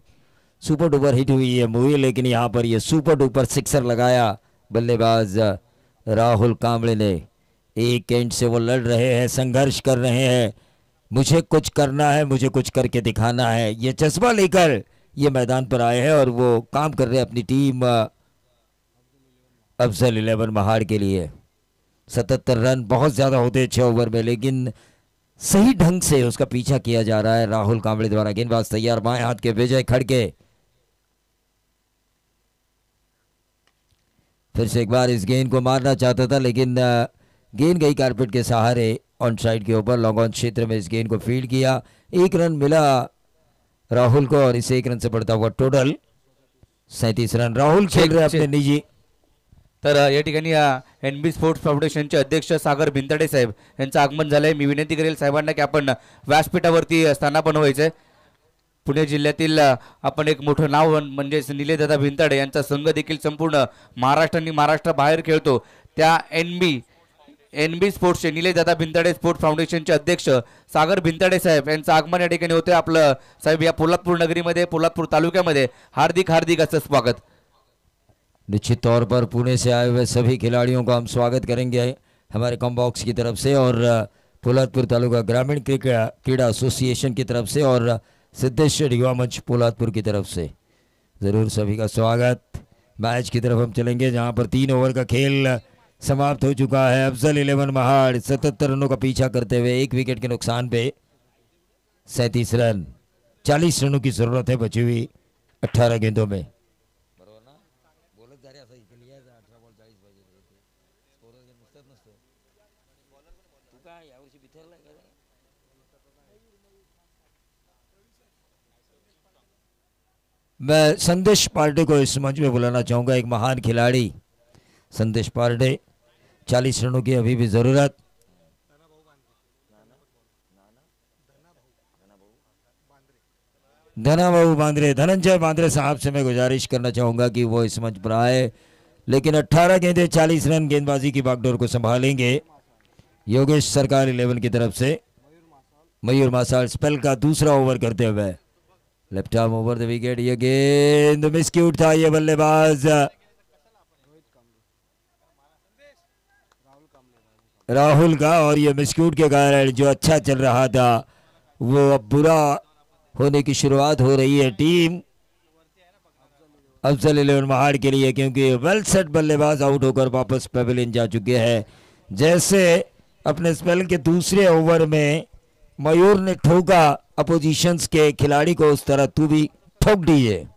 super duper hit हुई है मूवी, लेकिन यहाँ पर ये सुपर डुपर सिक्सर लगाया बल्लेबाज राहुल कांबळे ने। एक एंड से वो लड़ रहे हैं, संघर्ष कर रहे हैं, मुझे कुछ करना है, मुझे कुछ करके दिखाना है, ये जज्बा लेकर ये मैदान पर आए हैं और वो काम कर रहे हैं अपनी टीम अफजल 11 महाड़ के लिए। 77 रन बहुत ज़्यादा होते हैं 6 ओवर में, लेकिन सही ढंग से उसका पीछा किया जा रहा है राहुल कांबळे द्वारा। गेंदबाज तैयार, बाएं हाथ के विजय खड़के, फिर से एक बार इस गेंद को मारना चाहता था, लेकिन गेंद गई कारपेट के सहारे ऑन साइड के ऊपर। लॉन्ग ऑन क्षेत्र में इस गेंद को फील्ड किया, 1 रन मिला राहुल को, और इसे 1 रन से बढ़ता हुआ टोटल 37 रन। राहुल खेल रहे अपने निजी। तर या ठिकाणी NB स्पोर्ट्स फाउंडेशनचे अध्यक्ष सागर भिंताडे साहेब यांचं आगमन झालंय। मी विनंती करेल साहेबांना की आपण व्यासपीठावरती स्थानापन्न व्हायचंय। पुणे जिल्ह्यातील आपण एक मोठं नाव म्हणजे निलेशदादा भिंताडे यांचा संघ देखील संपूर्ण महाराष्ट्राबाहेर खेळतो, त्या NB स्पोर्ट्सचे निलेशदादा भिंताडे स्पोर्ट्स फाउंडेशनचे अध्यक्ष सागर भिंताडे साहेब यांचं आगमन या ठिकाणी होते। आपलं साहेब या पोलादपूर नगरीमध्ये, पोलादपूर तालुक्यामध्ये हार्दिक हार्दिक असं स्वागत। निश्चित तौर पर पुणे से आए हुए सभी खिलाड़ियों का हम स्वागत करेंगे हमारे कॉम्बॉक्स की तरफ से, और पोलादपुर तालुका ग्रामीण क्रीड़ा एसोसिएशन की तरफ से, और सिद्धेश्वर युवा मंच पोलादपुर की तरफ से ज़रूर सभी का स्वागत। मैच की तरफ हम चलेंगे जहां पर 3 ओवर का खेल समाप्त हो चुका है। अफजल 11 महाड़ 77 रनों का पीछा करते हुए 1 विकेट के नुकसान पे 37 रन। 40 रनों की जरूरत है बची हुई 18 गेंदों में। मैं संदेश पांडे को इस मंच में बुलाना चाहूंगा, एक महान खिलाड़ी संदेश पांडे। 40 रनों की अभी भी जरूरत। धनाबाबू बांद्रे, धनंजय बांद्रे साहब से मैं गुजारिश करना चाहूंगा कि वो इस मंच पर आए, लेकिन 18 गेंदे 40 रन गेंदबाजी की बागडोर को संभालेंगे योगेश सरकार 11 की तरफ से। मयूर मासाल स्पेल का दूसरा ओवर करते हुए left arm over the wicket. ये गेंद मिसक्यूट था, ये बल्लेबाज राहुल का, और ये मिसक्यूट के कारण जो अच्छा चल रहा था वो अब बुरा होने की शुरुआत हो रही है टीम अफजल 11 महाड़ के लिए, क्योंकि वेल सेट बल्लेबाज आउट होकर वापस पेविलियन जा चुके हैं। जैसे अपने स्पेल के दूसरे ओवर में मयूर ने ठोका अपोजिशंस के खिलाड़ी को, उस तरह तू भी ठोक दीजिए।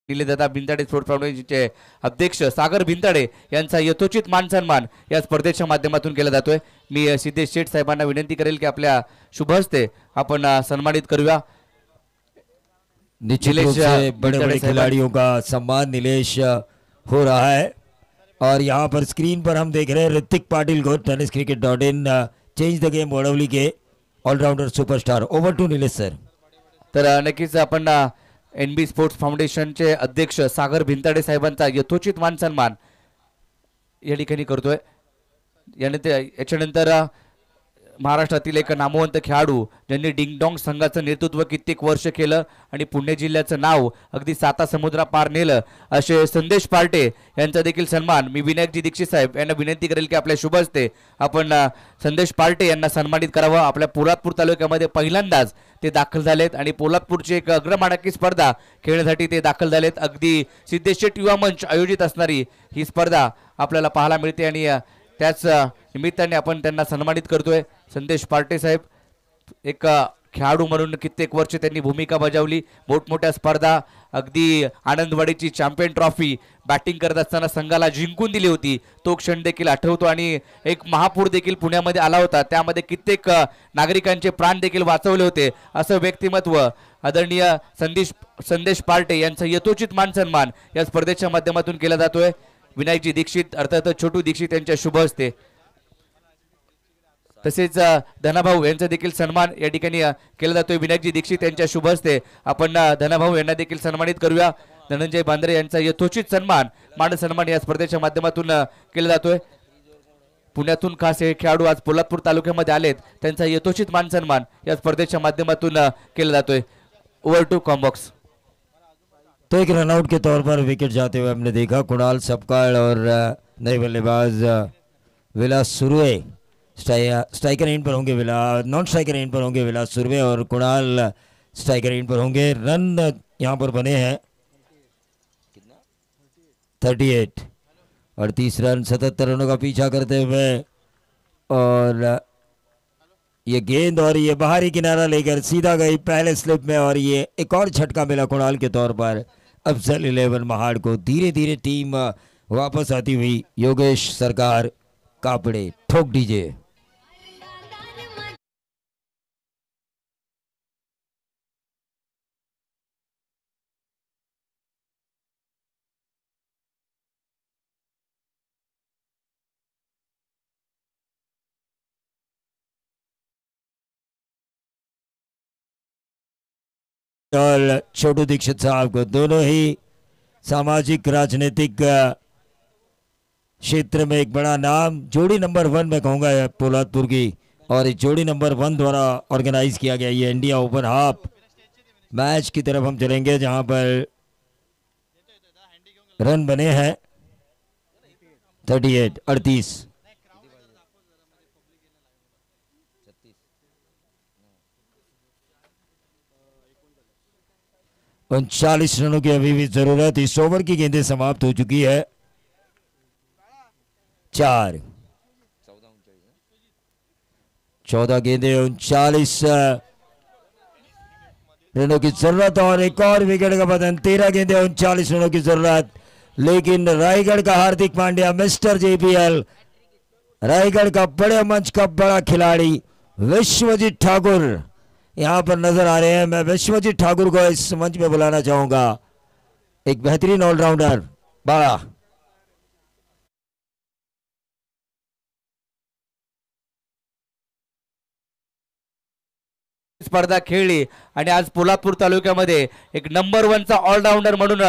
निलेदादा भिंताडे स्पोर्ट्स फाउंडेशनचे अध्यक्ष सागर भिंताडे यांचा यथोचित मान सन्मान या स्पर्धेच्या माध्यमातून केला जातोय। मी सिद्धेश शेठ साहेबांना विनंती करेल की आपल्या शुभ हस्ते आपण सन्मानित करूया। निश्चित रूप से बड़े बड़े खिलाड़ियों का सम्मान नीलेश हो रहा है, और यहाँ पर स्क्रीन पर हम देख रहे हैं ऋतिक पाटिल को tenniscricket.in change the game Vadavali के all rounder superstar. Over to Nilesh sir. तर नक्कीच आपण NB स्पोर्ट्स फाउंडेशनचे अध्यक्ष सागर भिंताडे साहेबांचा यथोचित मान सन्मान या ठिकाणी करतोय। याच्यानंतर महाराष्ट्रातील एक नामवंत खेळाडू ज्यांनी डिंगडॉंग संघाचं नेतृत्व कित्येक वर्ष केलं आणि पुणे जिल्ह्याचं नाव अगदी साता समुद्रापार नेलं असे संदेश पार्टे यांचा देखील सन्मान मी विनायकजी दीक्षित साहेब यांना विनंती करेल की आपल्या शुभ हस्ते आपण संदेश पार्टे यांना सन्मानित करावं। आपल्या पोलादपूर तालुक्यामध्ये पहिल्यांदाच ते दाखल झालेत आणि पोलादपूरची एक अग्रमानांकित स्पर्धा खेळण्यासाठी ते दाखल झालेत। अगदी सिद्धेश शेठ युवा मंच आयोजित असणारी ही स्पर्धा आपल्याला पाहायला मिळते आणि त्याच निमित्ताने आपण त्यांना सन्मानित करतोय। संदेश पार्टे साहेब एक खेळाडू म्हणून कित्येक वर्ष त्यांनी भूमिका बजावली, मोठमोठ्या स्पर्धा, अगदी आनंदवाडीची चॅम्पियन ट्रॉफी बॅटिंग करत असताना संघाला जिंकून दिली होती, तो क्षण देखील आठवतो। आणि एक महापूर देखील पुण्यामध्ये आला होता, त्यामध्ये कित्येक नागरिकांचे प्राण देखील वाचवले होते। असं व्यक्तिमत्व आदरणीय संदेश पार्टे यांचा यथोचित मान सन्मान या स्पर्धेच्या माध्यमातून केला जातोय। विनायकजी दीक्षित अर्थात छोटू दीक्षित यांच्या शुभ हस्ते, तसेच धनाभाऊ यांचा देखील सन्मान या ठिकाणी केला जातोय। विनायकजी दीक्षित यांच्या शुभ हस्ते आपण धनाभाऊ यांना देखील सन्मानित करूया। धनंजय बांद्रे यांचा यथोचित सन्मान मान सन्मान या स्पर्धेच्या माध्यमातून केला जातोय। पुण्यातून खास हे खेळाडू आज पोलादपूर तालुक्यामध्ये आलेत, त्यांचा यथोचित मान सन्मान या स्पर्धेच्या माध्यमातून केला जातोय। Over to combox. तो एक रनआउट के तौर पर विकेट जाते हुए हमने देखा कुणाल सपकाल और नए बल्लेबाज विलास सुरवे स्ट्राइकर एंड पर होंगे, नॉन स्ट्राइकर एंड पर होंगे विलास सुरवे और कुणाल स्ट्राइकर एंड पर होंगे। रन यहाँ पर बने हैं 38 और 30 रन 77 रनों का पीछा करते हुए, और ये गेंद और ये बाहरी किनारा लेकर सीधा गई पहले स्लिप में, और ये एक और झटका मिला कुणाल के तौर पर अफजल 11 महाड़ को। धीरे धीरे टीम वापस आती हुई योगेश सरकार कापड़े ठोक दीजिए। और छोटू दीक्षित साहब को, दोनों ही सामाजिक राजनीतिक क्षेत्र में एक बड़ा नाम, जोड़ी नंबर 1 मैं कहूँगा पोलादपुर की, और इस जोड़ी नंबर 1 द्वारा ऑर्गेनाइज किया गया ये इंडिया ओपन हाफ मैच की तरफ हम चलेंगे जहां पर रन बने हैं 38 39 रनों की अभी भी जरूरत। इस ओवर की गेंदें समाप्त हो चुकी है। 4 14 गेंदें 39 रनों की जरूरत और एक और विकेट का पतन। 13 गेंदें 39 रनों की जरूरत। लेकिन रायगढ़ का हार्दिक पांड्या मिस्टर जेपीएल, रायगढ़ का बड़े मंच का बड़ा खिलाड़ी विश्वजीत ठाकुर यहां पर नजर आ रहे हैं। मैं विश्वजीत ठाकुर को इस मंच में बुलाना चाहूंगा। एक बेहतरीन ऑलराउंडर बड़ा स्पर्धा खेळली आणि आज पोलादपूर तालुक्यामध्ये एक नंबर 1 चा ऑलराऊंडर म्हणून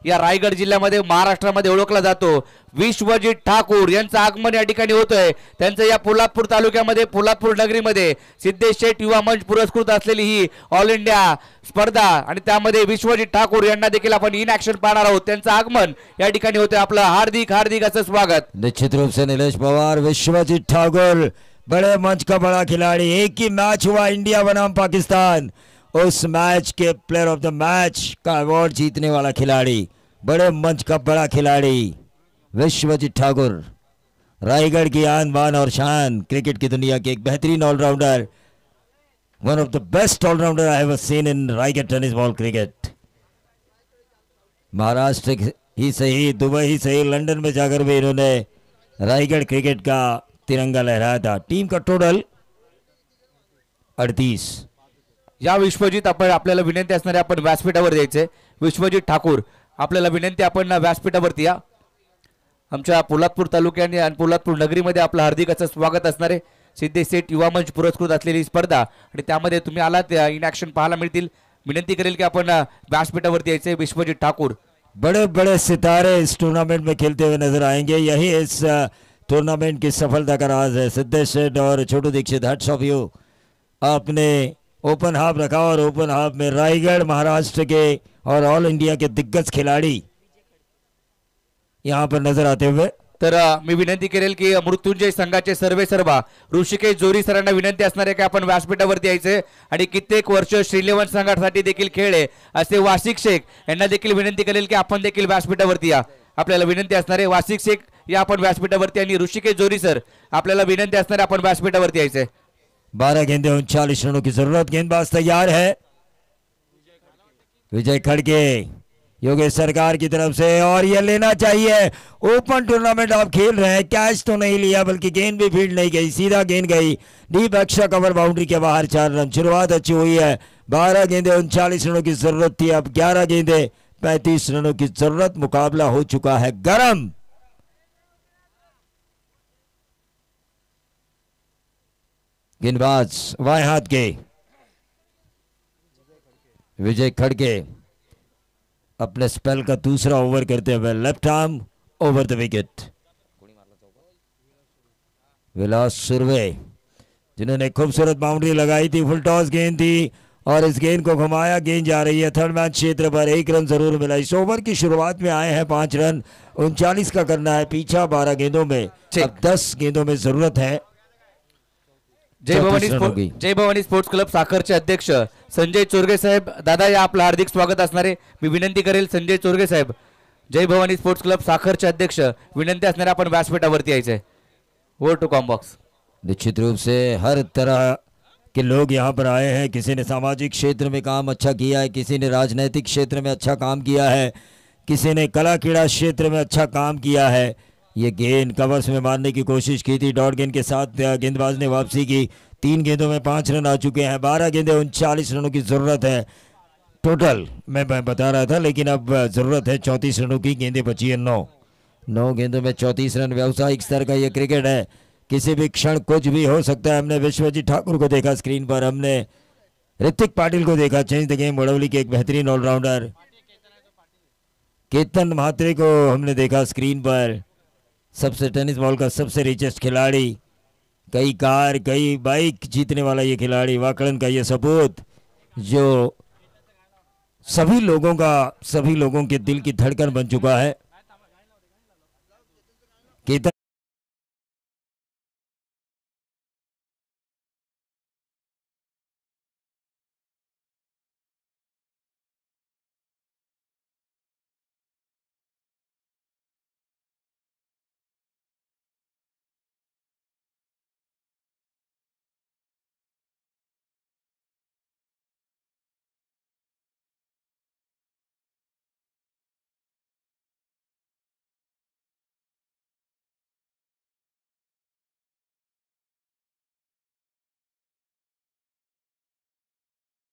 या रायगड जिल्ह्यामध्ये महाराष्ट्रामध्ये ओळखला जातो विश्वजीत ठाकूर यांचं आगमन या ठिकाणी होतंय। त्यांचं या पोलादपूर तालुक्यामध्ये पोलादपूर नगरीमध्ये सिद्धेश शेठ युवा मंच पुरस्कृत असलेली ही ऑल इंडिया स्पर्धा आणि त्यामध्ये विश्वजीत ठाकूर यांना देखील आपण इन ऍक्शन पाहणार आहोत। त्यांचं आगमन या ठिकाणी होतंय। आपलं हार्दिक हार्दिक असं स्वागत। निश्चित रूप से नीलेश पवार, विश्वजीत ठाकुर बड़े मंच का बड़ा खिलाड़ी। एक ही मैच हुआ इंडिया बनाम पाकिस्तान, उस मैच के प्लेयर ऑफ द मैच का अवार्ड जीतने वाला खिलाड़ी, बड़े मंच का बड़ा खिलाड़ी विश्वजीत ठाकुर, रायगढ़ की आन बान और शान, क्रिकेट की दुनिया के एक बेहतरीन allrounder, one of the best allrounder I have seen in Raigad tennis ball cricket. Maharashtra ही सही, दुबई ही सही, लंदन में जाकर भी इन्होंने रायगढ़ क्रिकेट का तिरंगा लहराया था। टीम का टोटल 38। या विश्वजीत आपल्याला विनंती असणारे आपण व्यासपीठावर द्यायचे। विश्वजीत ठाकूर आपल्याला विनंती, आपण व्यासपीठावरती या। आमच्या पोलादपूर तालुक्याने आणि पोलादपूर नगरीमध्ये आपलं हार्दिक असं स्वागत असणारे सिद्धेश शेठ युवा मंच पुरस्कृत असलेली स्पर्धा आणि त्यामध्ये तुम्ही आलात इन ऍक्शन पाहायला मिळतील। विनंती करेल की आपण व्यासपीठावरती यायचे। विश्वजीत ठाकूर, बड़े बड़े सितारे इस टूर्नामेंट में खेलते हुए नजर आएंगे, यही इस टूर्नामेंट की सफलता का राज है। सिद्धेश शेठ और छोटू दीक्षित, हैट्स ऑफ यू। आपने ओपन हाफ रखा और ओपन हाफ में रायगढ़ महाराष्ट्र के और ऑल इंडिया के दिग्गज खिलाड़ी यहां पर नजर आते हुए। तर मी विनंती करेल की मृत्युंजय संघाचे सर्वे सर्वा ऋषिकेश जोरी सरांना विनंती असणार आहे की आपण व्यासपीठावरती यायचे आणि कित्येक वर्ष श्रीलेवन संघासाठी देखील खेळले असे वासिक शेख यांना देखील विनंती करेल की आपण देखील व्यासपीठावरती या। आपल्याला विनंती असणार आहे वासिक शेख या आपण व्यासपीठावरती आणि ऋषिकेश जोरी सर आपल्याला विनंती असणार आहे आपण व्यासपीठावरती यायचे। 12 गेंदें 39 रनों की जरूरत। गेंदबाज तैयार है, विजय खड़के योगेश सरकार की तरफ से, और ये लेना चाहिए। ओपन टूर्नामेंट आप खेल रहे हैं, कैच तो नहीं लिया बल्कि गेंद भी फील्ड नहीं गई, सीधा गेंद गई डीप एक्स्ट्रा कवर बाउंड्री के बाहर। 4 रन, शुरुआत अच्छी हुई है। 12 गेंदें 39 रनों की जरूरत थी, अब 11 गेंदें 35 रनों की जरूरत। मुकाबला हो चुका है गरम। गेंदबाज बाएं हाथ के विजय खड़के अपने स्पेल का दूसरा ओवर करते हुए left arm over the wicket. Vilas Surve जिन्होंने खूबसूरत बाउंड्री लगाई थी, फुल टॉस गेंद थी और इस गेंद को घुमाया, गेंद जा रही है थर्ड मैच क्षेत्र पर। 1 रन जरूर मिला। इस ओवर की शुरुआत में आए हैं 5 रन, 39 का करना है पीछा 12 गेंदों में, अब 10 गेंदों में जरूरत है। जय भवानी स्पोर्ट्स क्लब साखरचे अध्यक्ष संजय चोरगे साहेब, दादा या आपलं हार्दिक स्वागत असणारे। मी विनंती करेल संजय चोरगे साहेब, जय भवानी स्पोर्ट्स क्लब साखरचे अध्यक्ष, विनंती असणारे आपण व्यासपीठावरती यायचे। Over to combox. निश्चित रूप से हर तरह के लोग यहाँ पर आए हैं। किसी ने सामाजिक क्षेत्र में काम अच्छा किया है, किसी ने राजनीतिक क्षेत्र में अच्छा काम किया है, किसी ने कला क्रीड़ा क्षेत्र में अच्छा काम किया है। ये गेंद कवर्स में मारने की कोशिश की थी, डॉट गेंद के साथ गेंदबाज ने वापसी की। 3 गेंदों में 5 रन आ चुके हैं। 12 गेंदें 39 रनों की जरूरत है टोटल, मैं बता रहा था, लेकिन अब जरूरत है 34 रनों की। गेंदें बची है 9 गेंदों में 34 रन। व्यावसायिक स्तर का ये क्रिकेट है, किसी भी क्षण कुछ भी हो सकता है। हमने विश्वजीत ठाकुर को देखा स्क्रीन पर, हमने ऋतिक पाटिल को देखा, चेंज द गेम वडोली के एक बेहतरीन ऑलराउंडर। केतन महात्रे को हमने देखा स्क्रीन पर, सबसे टेनिस बॉल का सबसे रिचेस्ट खिलाड़ी, कई कार कई बाइक जीतने वाला ये खिलाड़ी, वाकड़न का ये सपूत जो सभी लोगों के दिल की धड़कन बन चुका है। केतन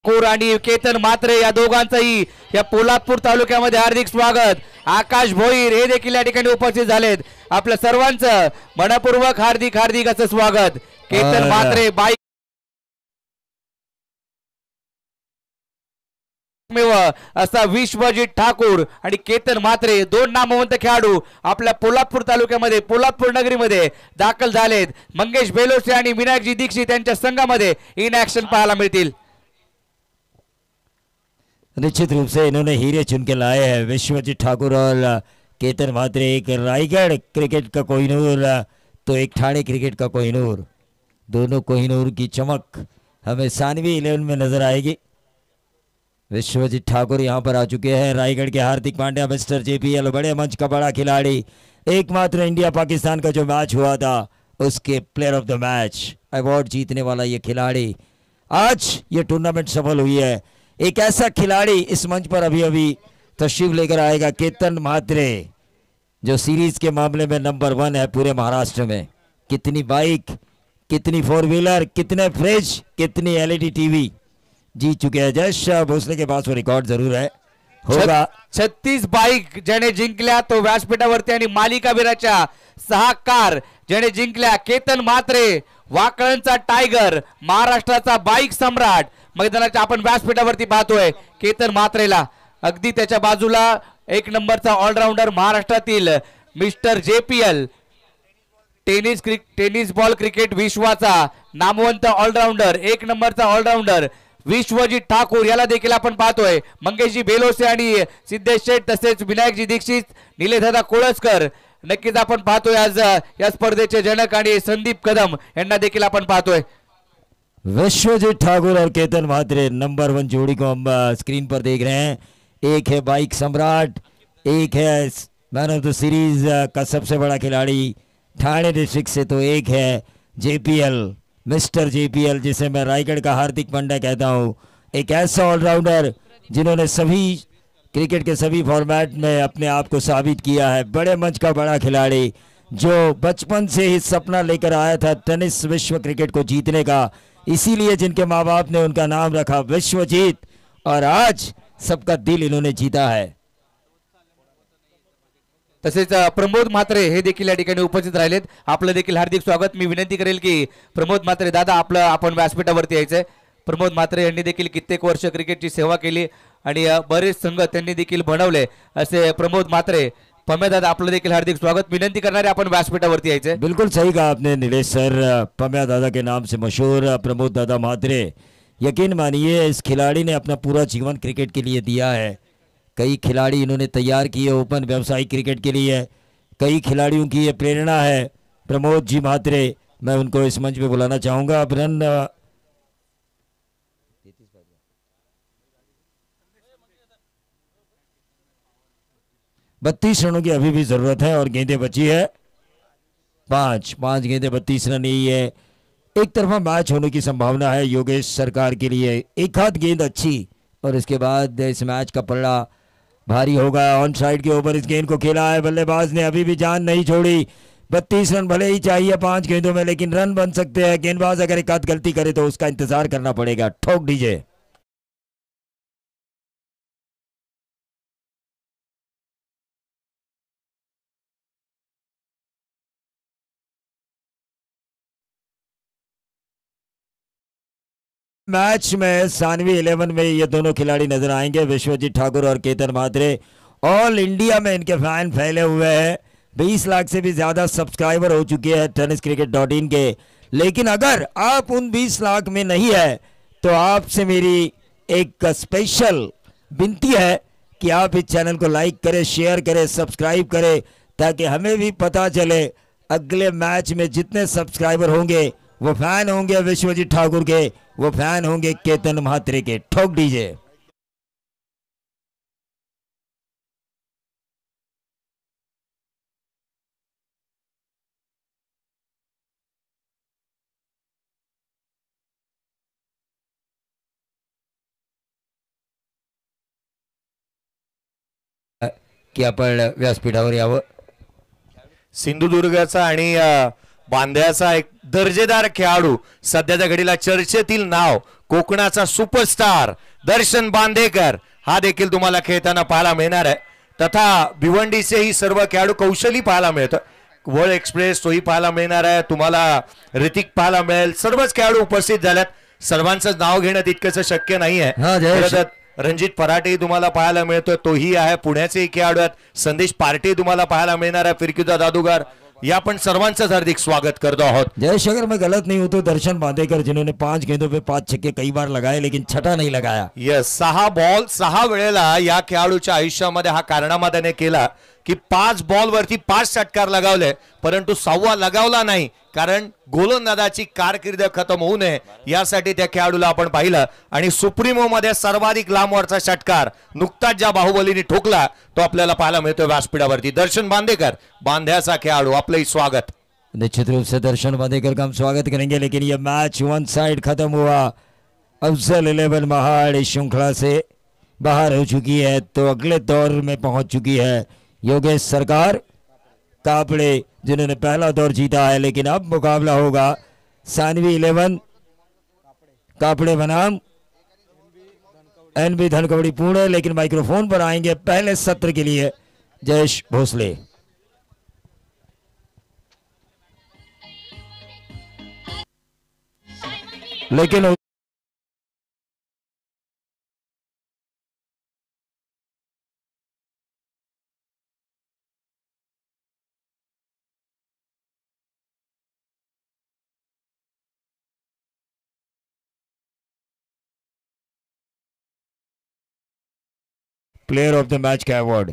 कोर आणि केतन मात्रे या दोघांचंही या पोलादपूर तालुक्यामध्ये हार्दिक स्वागत। आकाश भोईर हे देखील या ठिकाणी उपस्थित झालेत। आपल्या सर्वांचं मनपूर्वक हार्दिक हार्दिक असं स्वागत। केतन मात्रे बाईक असा विश्वजित ठाकूर आणि केतन मात्रे दोन नामवंत खेळाडू आपल्या पोलादपूर तालुक्यामध्ये पोलादपूर नगरीमध्ये दाखल झालेत। मंगेश बेलोसे आणि विनायकजी दीक्षित यांच्या संघामध्ये इन ऍक्शन पाहायला मिळतील। निश्चित रूप से इन्होंने हीरे चुन के लाए हैं। विश्वजीत ठाकुर और केतन मात्रे, एक रायगढ़ क्रिकेट का कोहिनूर तो एक ठाणे क्रिकेट का कोहिनूर। दोनों कोहिनूर की चमक हमें सानवी 11 में नजर आएगी। विश्वजीत ठाकुर यहाँ पर आ चुके हैं। रायगढ़ के हार्दिक पांड्या, मिस्टर JPL, बड़े मंच का बड़ा खिलाड़ी, एकमात्र इंडिया पाकिस्तान का जो मैच हुआ था उसके player of the match award जीतने वाला ये खिलाड़ी आज ये टूर्नामेंट सफल हुई है। एक ऐसा खिलाड़ी इस मंच पर अभी अभी तशरीफ लेकर आएगा, केतन मात्रे, जो सीरीज के मामले में नंबर 1 है पूरे महाराष्ट्र में। कितनी बाइक, कितनी 4 व्हीलर, कितने फ्रिज, कितनी LED टीवी जीत चुके हैं। जश भोसले के पास वो रिकॉर्ड जरूर है होगा। 36 बाईक ज्याने जिंकल्या तो व्यासपीठावरती आणि मालिकावीराच्या 6 कार ज्याने जिंकल्या। केतन मात्रे वाकळणचा टायगर, महाराष्ट्राचा बाईक सम्राट मैदानाच्या आपण व्यासपीठावरती पाहतोय। केतन मात्रेला अगदी त्याच्या बाजूला 1 नंबरचा ऑलराऊंडर महाराष्ट्रातील mister JPL, tennis ball cricket विश्वाचा नामवंत ऑलराऊंडर, 1 नंबरचा ऑलराऊंडर विश्वजीत ठाकूर याला देखील आपण पाहतोय। मंगेशजी बेलोसे आणि सिद्धेश शेठ तसेच विनायकजी दीक्षित, निलेशदादा कोळसकर नक्कीच आपण पाहतोय आज या स्पर्धेचे जनक आणि संदीप कदम यांना देखील आपण पाहतोय। विश्वजीत ठाकुर और केतन मात्रे नंबर 1 जोड़ी को हम स्क्रीन पर देख रहे हैं। एक है बाइक सम्राट, एक है मैन ऑफ द सीरीज का सबसे बड़ा खिलाड़ी ठाणे डिस्ट्रिक्ट से, तो एक है JPL, मिस्टर JPL, जिसे मैं रायगढ़ का हार्दिक पांड्या कहता हूँ। एक ऐसा ऑलराउंडर जिन्होंने सभी क्रिकेट के सभी फॉर्मेट में अपने आप को साबित किया है। बड़े मंच का बड़ा खिलाड़ी जो बचपन से ही सपना लेकर आया था टेनिस विश्व क्रिकेट को जीतने का, इसीलिए जिनके माँ बाप ने उनका नाम रखा विश्वजीत, और आज सबका दिल इन्होंने जीता है। तसेच प्रमोद म्हात्रे हे देखील या ठिकाणी उपस्थित राहिलेत। आपलं देखील हार्दिक स्वागत। मी विनंती करेल की प्रमोद म्हात्रे दादा आपलं आपण व्यासपीठावरती यायचंय। प्रमोद म्हात्रे यांनी देखील कित्येक वर्ष क्रिकेटची सेवा केली आणि बरेच संघ त्यांनी देखील बनवले असे प्रमोद म्हात्रे। पम्या दादा आपलं देखील हार्दिक स्वागत। विनंती करणारे आपण व्यासपीठावरती यायचंय। बिल्कुल सही कहा आपने नीलेश सर। पम्या दादा के नाम से मशहूर प्रमोद दादा म्हात्रे, यकीन मानिए इस खिलाड़ी ने अपना पूरा जीवन क्रिकेट के लिए दिया है। कई खिलाड़ी इन्होंने तैयार किए ओपन व्यावसायिक क्रिकेट के लिए। कई खिलाड़ियों की ये प्रेरणा है प्रमोद जी म्हात्रे। मैं उनको इस मंच पे बुलाना चाहूँगा। अब रन 32 रनों की अभी भी जरूरत है और गेंदें बची है 5 गेंदें 32 रन यही है। एक तरफा मैच होने की संभावना है योगेश सरकार के लिए। एक हाथ गेंद अच्छी और इसके बाद इस मैच का पलड़ा भारी होगा। ऑन साइड के ऊपर इस गेंद को खेला है, बल्लेबाज ने अभी भी जान नहीं छोड़ी। 32 रन भले ही चाहिए 5 गेंदों में, लेकिन रन बन सकते हैं। गेंदबाज अगर एक आध गलती करे तो उसका इंतजार करना पड़ेगा। ठोक दीजिए। मैच में सानवी 11 में ये दोनों खिलाड़ी नजर आएंगे, विश्वजीत ठाकुर और केतन मात्रे। ऑल इंडिया में इनके फैन फैले हुए हैं। 20 लाख से भी ज्यादा सब्सक्राइबर हो चुके हैं tenniscricket.in के। लेकिन अगर आप उन 20 लाख में नहीं है तो आपसे मेरी एक स्पेशल विनती है कि आप इस चैनल को लाइक करें, शेयर करें, सब्सक्राइब करें, ताकि हमें भी पता चले अगले मैच में जितने सब्सक्राइबर होंगे वो फैन होंगे विश्वजीत ठाकुर के, वो फैन होंगे केतन महात्रे के। ठोक दीजिए। की आपण व्यासपीठावर यावं। सिंधुदुर्गाचा आणि बांद्याचा एक दर्जेदार खेळाडू, सध्याच्या घडीला चर्चेतील नाव, कोकणाचा सुपरस्टार दर्शन बांदेकर हा देखील तुम्हाला खेळताना पाहायला मिळणार आहे। तथा भिवंडीचे ही सर्व खेळाडू कौशली पाहायला मिळतं। वर्ल्ड एक्सप्रेस तोही पाहायला मिळणार आहे तुम्हाला, ऋतिक पाहायला मिळेल, सर्वच खेळाडू उपस्थित झाल्यात। सर्वांचं नाव घेणं तितकंच शक्य नाही आहे। रणजित फराटे तुम्हाला पाहायला मिळतोय, तोही आहे। पुण्याचे खेळाडू आहेत, संदेश पार्टी तुम्हाला पाहायला मिळणार आहे, फिरकीचा जादूगार। या आपण सर्वांचं हार्दिक स्वागत करतो आहोत। जयेश, अगर मैं गलत नहीं हूं तो दर्शन बांदेकर जिन्होंने 5 गेंदों पे 5 छक्के कई बार लगाए लेकिन छठा नहीं लगाया। यस, 6 बॉल 6 वेळेला या खेळाडूच्या आयुष्यामध्ये हा कारनामा त्याने केला की 5 बॉल वरती 5 षटकार लगावले, परंतु 6वा लगावला नाही, कारण गोलंदाजाची कारकीर्द खतम होऊ नये यासाठी त्या खेळाडूला आपण पाहिलं। आणि सुप्रीमो मध्ये सर्वाधिक लांबवरचा षटकार नुकताच ज्या बाहुबलीने ठोकला तो आपल्याला पाहायला मिळतोय व्यासपीठावरती। दर्शन बांदेकर, बांध्याचा खेळाडू, आपलंही स्वागत। निश्चित रूप से दर्शन बांदेकर का हम स्वागत करेंगे, लेकिन यह मैच वन साइड खत्म हुआ। अफजल 11 महाड़ इस श्रृंखला से बाहर हो चुकी है, तो अगले दौर में पहुंच चुकी है योगेश सरकार कापड़े, जिन्होंने पहला दौर जीता है। लेकिन अब मुकाबला होगा सानवी 11 कापड़े बनाम NB धनकवड़ी पुणे। लेकिन माइक्रोफोन पर आएंगे पहले सत्र के लिए जयेश भोसले। लेकिन प्लेयर ऑफ द मैच का अवॉर्ड।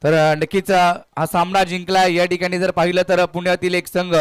तर नक्कीच हा सामना जिंकला। या ठिकाणी जर पाहिलं तर पुण्यातील एक संघ